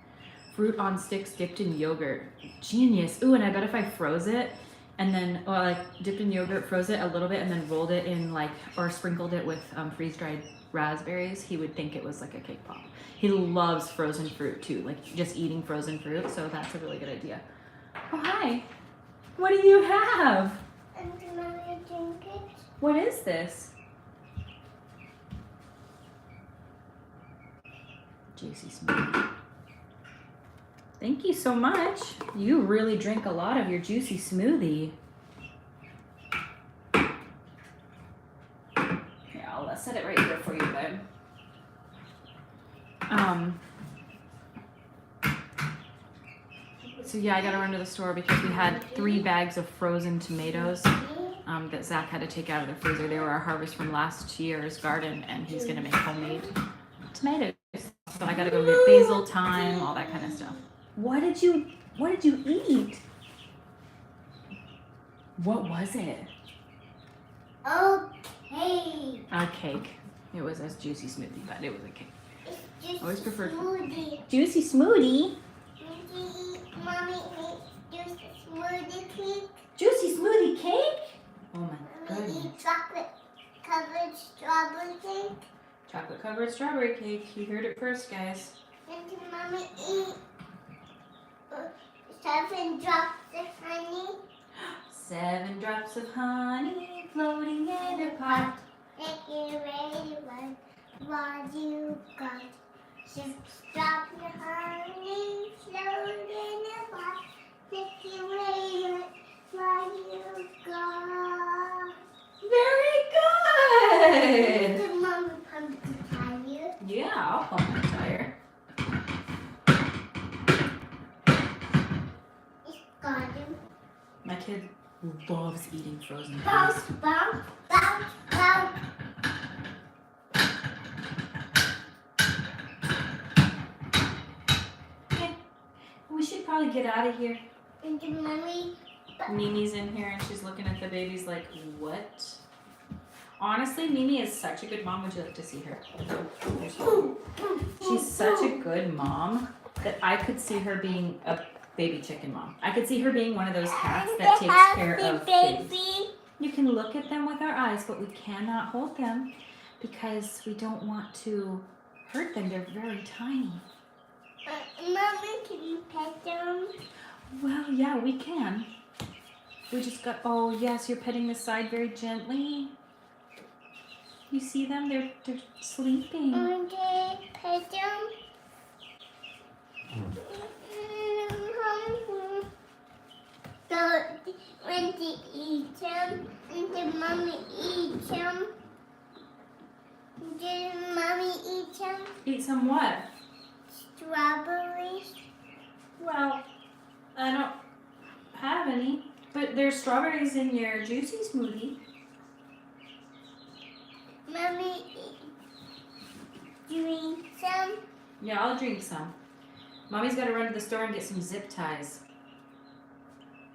Fruit on sticks dipped in yogurt. Genius. Ooh, and I bet if I froze it, and then, well, like dipped in yogurt, froze it a little bit, and then rolled it in like, or sprinkled it with freeze-dried raspberries, he would think it was like a cake pop. He loves frozen fruit too, like just eating frozen fruit, so that's a really good idea. Oh, hi. What do you have? What is this? Juicy smoothie. Thank you so much. You really drink a lot of your juicy smoothie. Here, I'll set it right here for you, babe. So yeah, I gotta run to the store because we had 3 bags of frozen tomatoes that Zach had to take out of the freezer. They were our harvest from last year's garden, and he's gonna make homemade tomatoes. So I gotta go get basil, thyme, all that kind of stuff. What did you eat? What was it? Okay. A cake. It was a juicy smoothie, but it was a cake. It's just Always preferred smoothie. Juicy smoothie. Mommy, eat juicy smoothie cake. Juicy smoothie cake? Oh my Mommy, goodness. eat chocolate-covered strawberry cake. Chocolate covered strawberry cake. You heard it first, guys. And Mommy, eat 7 drops of honey. 7 drops of honey floating in a pot. Make it ready, what you got. 6 drops of honey floating in a pot. Make it ready, what you got. Very good. Did Mommy pump the tire? Yeah, I'll pump my tire. It's garden. My kid loves eating frozen Bounce, foods. bounce, bounce, bounce. Okay, we should probably get out of here. And the Mommy. Mimi's in here and she's looking at the babies like, what? Honestly, Mimi is such a good mom. Would you like to see her? She's such a good mom that I could see her being a Baby chicken mom. I could see her being one of those cats that takes care of pigs. baby. You can look at them with our eyes, but we cannot hold them because we don't want to hurt them. They're very tiny. Mommy, can you pet them? Well, yeah, we can. We just got, oh yes, you're petting the side very gently. You see them? They're sleeping. Okay, pet them. So when they eat them, and the mommy eats them, did mommy eat them? Eat some what? Strawberries. Well, I don't have any, but there's strawberries in your juicy smoothie. Mommy, drink some. Yeah, I'll drink some. Mommy's got to run to the store and get some zip ties.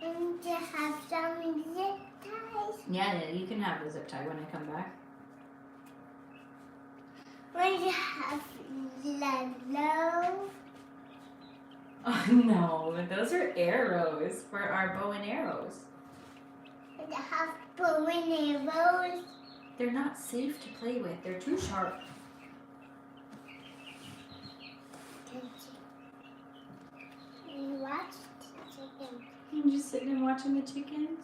And to have some zip ties. Yeah, you can have a zip tie when I come back. When you have yellow. Oh no, those are arrows for our bow and arrows. And to have bow and arrows. They're not safe to play with. They're too sharp. You watch the chicken. I'm just sitting and watching the chickens.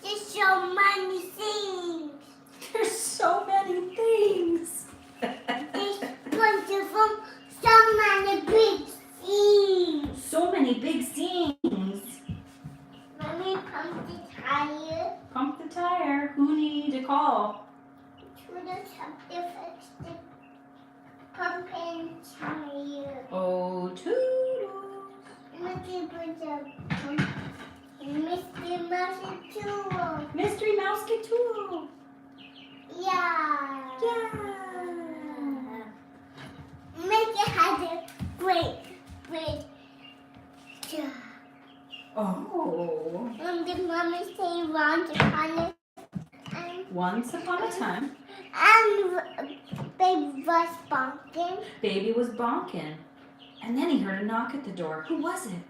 There's so many things. There's so many things. There's bunch of them. So many big things. So many big things. Mommy, pump the tire. Pump the tire. Who need to call? To the top to fix the pumping tire. Oh, Toodles. Looking for the pump. Mr. Mouse tool. Mystery Mouse get tool. Yeah. Yeah. Make it have a great job. Oh. And the mommy say once upon a time. Once upon a time, And baby was bonking. Baby was bonking. And then he heard a knock at the door. Who was it?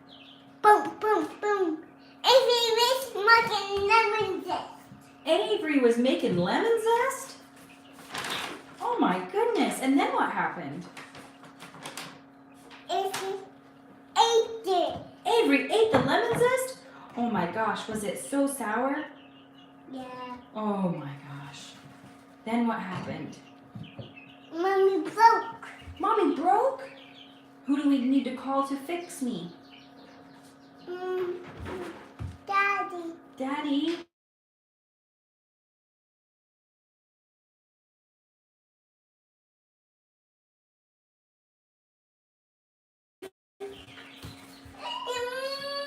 Boom, boom, boom. If he was smoking lemon zest. Avery was making lemon zest? Oh my goodness. And then what happened? If he ate it. Avery ate the lemon zest? Oh my gosh, was it so sour? Yeah. Oh my gosh. Then what happened? Mommy broke. Mommy broke? Who do we need to call to fix me? Daddy. Daddy?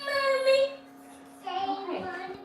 Mommy. Say Okay. one.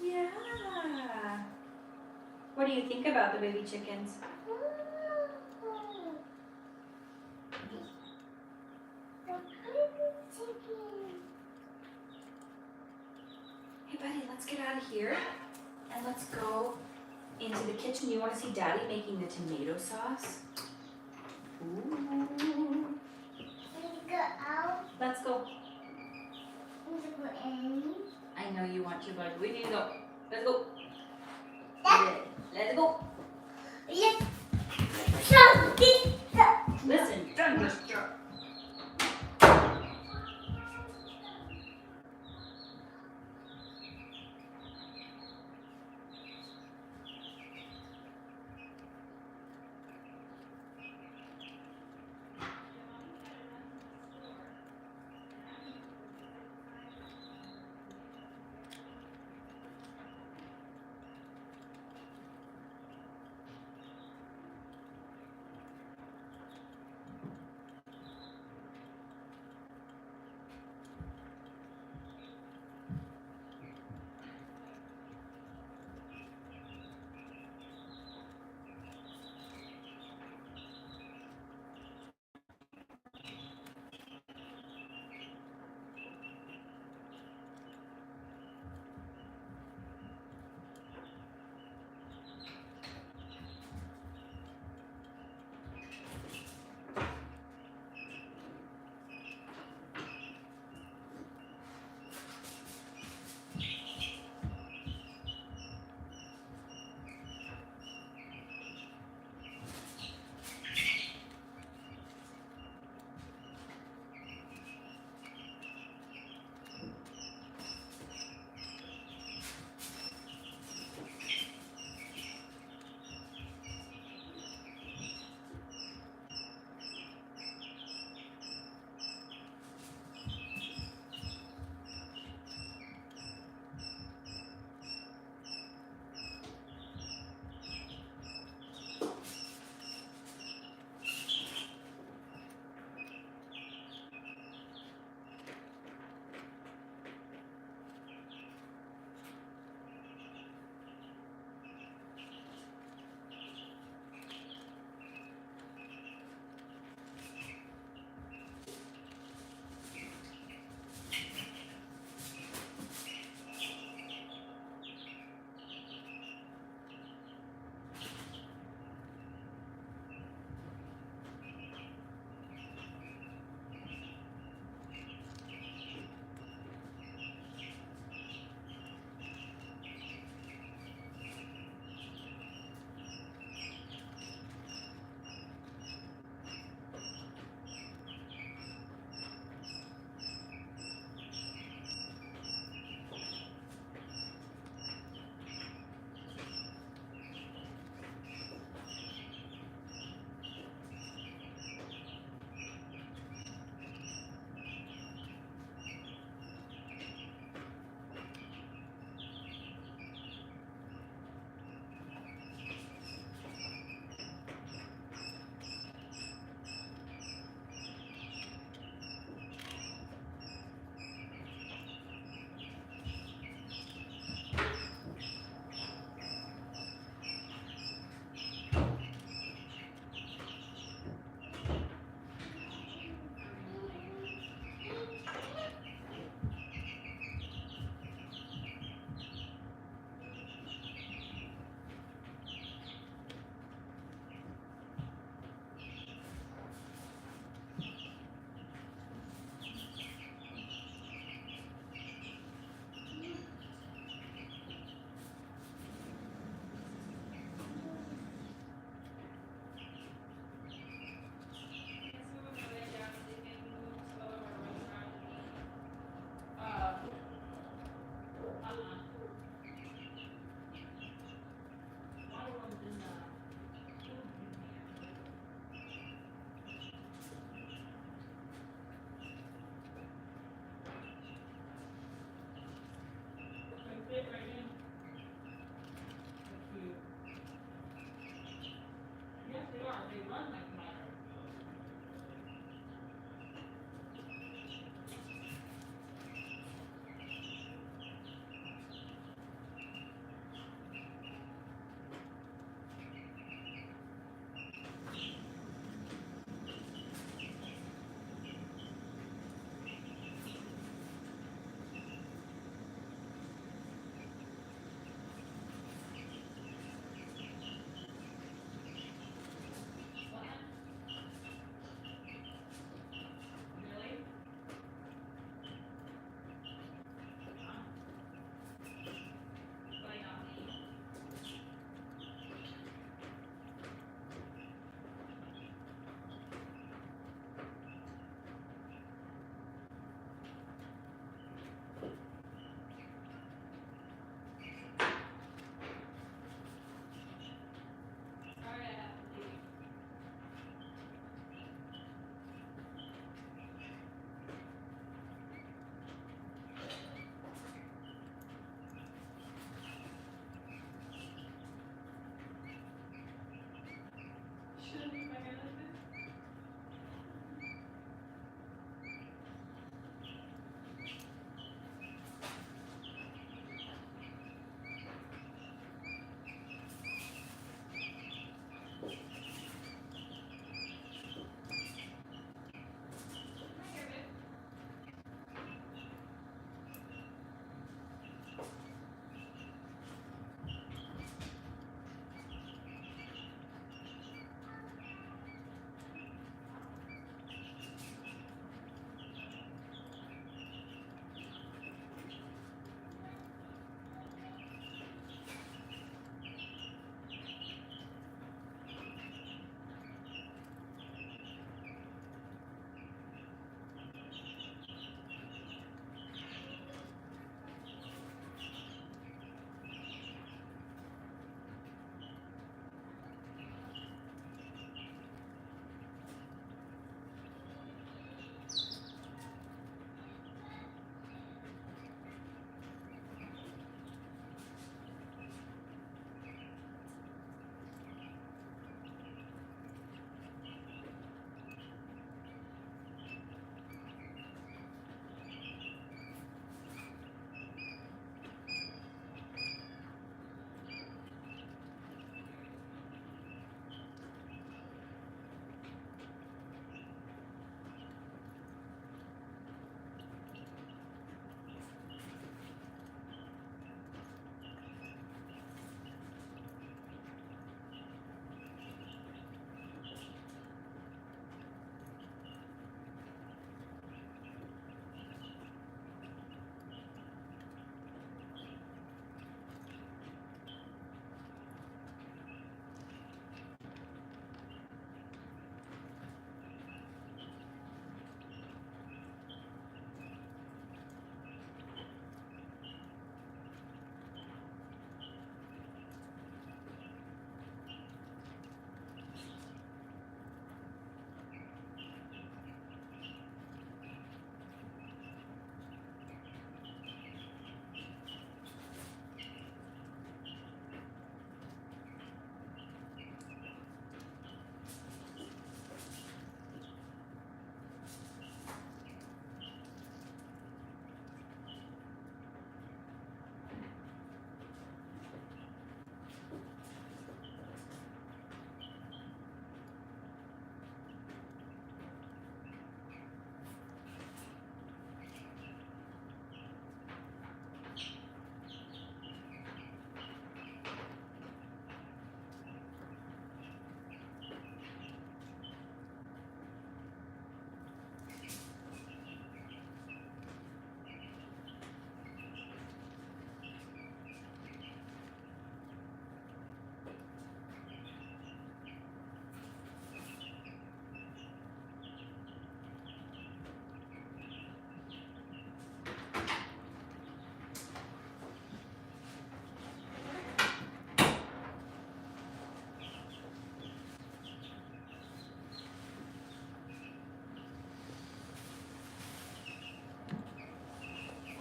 Yeah. What do you think about the baby chickens? Hey, buddy, let's get out of here and let's go into the kitchen. You want to see Daddy making the tomato sauce? Ooh. Go out. Let's go. Go in. I know you want to, but we need to go. Let's go. Let's go. Yes. Something. Listen, don't push.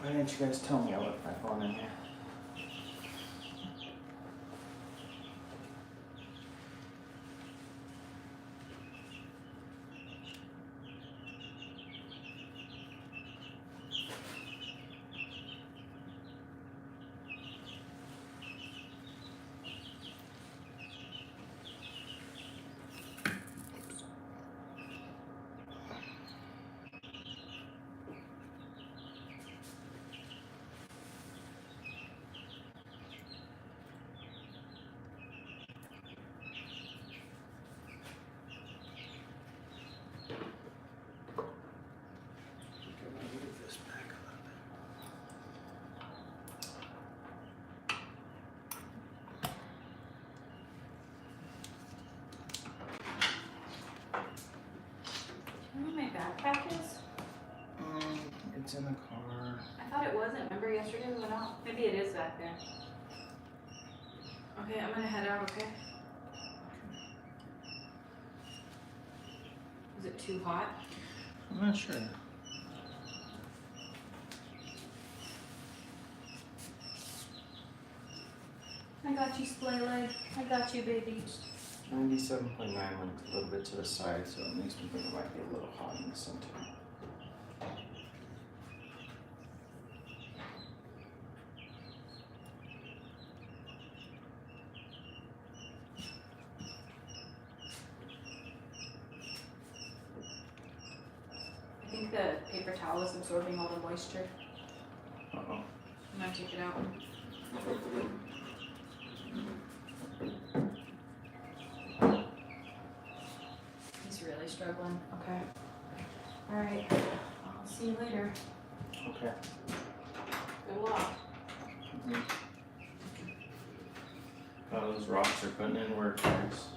Why didn't you guys tell me I left my phone in here? backpack is? It's in the car. I thought it wasn't. Remember yesterday we went out? Maybe it is back there. Okay, I'm gonna head out, okay? Is it too hot? I'm not sure. I got you, splay leg. I got you, baby. 97.9 went a little bit to the side, so it makes me think it might be a little hot in the center. I think the paper towel is absorbing all the moisture. Uh-oh. I'm gonna take it out. He's really struggling. Okay. Alright. I'll see you later. Okay. Good luck. Oh, those rocks are putting in work, guys.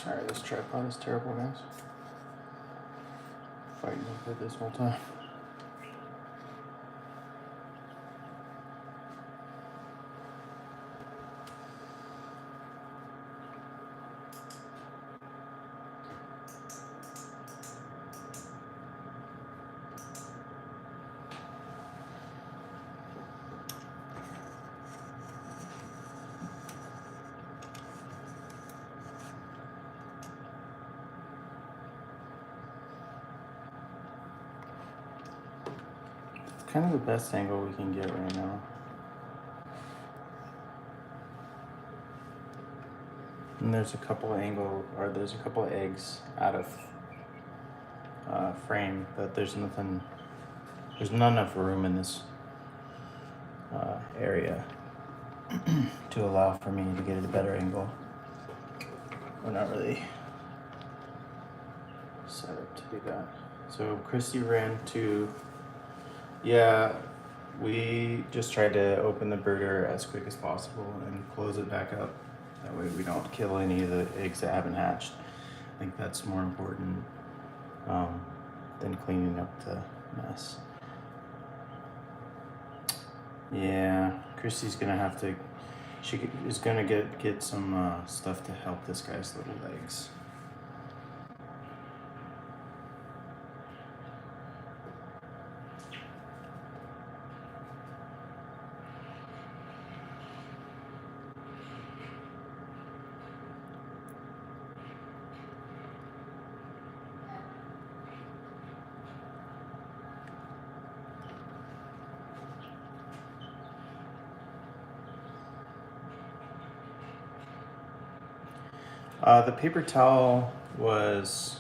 Alright, this tripod is terrible, guys. Fighting with it this whole time. Kind of the best angle we can get right now. And there's a couple of eggs out of frame, but there's not enough room in this area to allow for me to get a better angle. We're not really set up to do that. So Christy ran to. Yeah, we just tried to open the brooder as quick as possible and close it back up. That way we don't kill any of the eggs that haven't hatched. I think that's more important than cleaning up the mess. Yeah, Christy's gonna have to, she is gonna get some stuff to help this guy's little legs. The paper towel was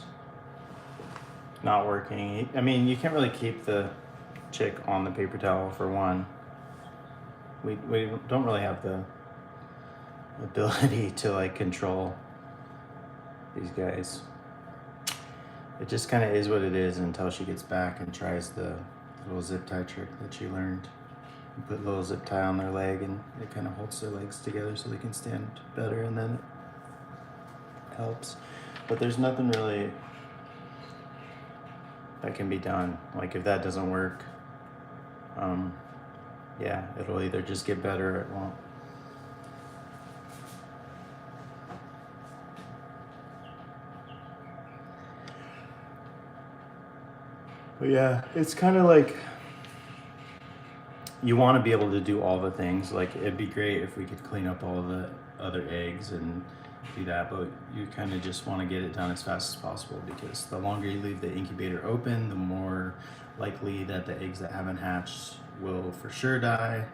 not working. I mean, you can't really keep the chick on the paper towel for one. We don't really have the ability to like control these guys. It just kind of is what it is until she gets back and tries the little zip tie trick that she learned. You put a little zip tie on their leg and it kind of holds their legs together so they can stand better, and then helps. But there's nothing really that can be done. Like if that doesn't work, yeah, it'll either just get better or it won't. But yeah, it's kind of like you want to be able to do all the things. Like it'd be great if we could clean up all the other eggs and do that, but you kind of just want to get it done as fast as possible, because the longer you leave the incubator open, the more likely that the eggs that haven't hatched will for sure die.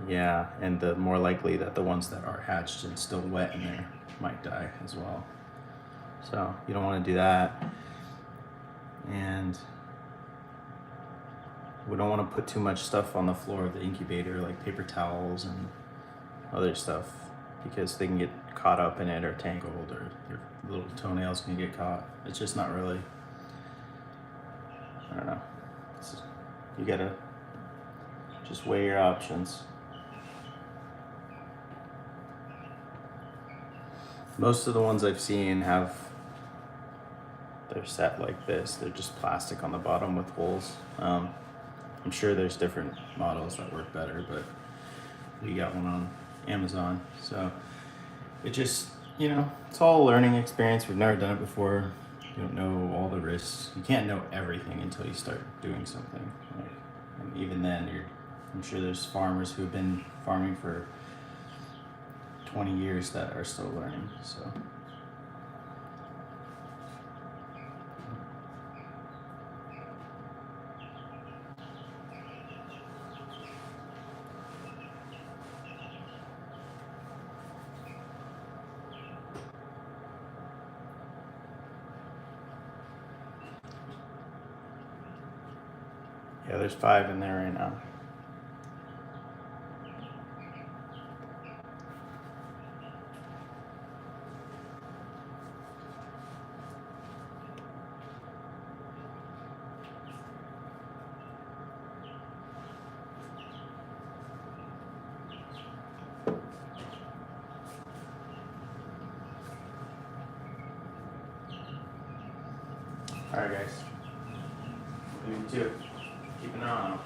Yeah, and the more likely that the ones that are hatched and still wet in there might die as well. So you don't want to do that, and we don't want to put too much stuff on the floor of the incubator, like paper towels and other stuff, because they can get caught up in it or tangled, or your little toenails can get caught. It's just not really, I don't know. You gotta just weigh your options. Most of the ones I've seen they're set like this. They're just plastic on the bottom with holes. I'm sure there's different models that work better, but we got one on Amazon. So it just, it's all a learning experience. We've never done it before. You don't know all the risks. You can't know everything until you start doing something. And even then, I'm sure there's farmers who've been farming for 20 years that are still learning. So yeah, there's 5 in there right now. Alright, guys. You too. Keep an eye on them.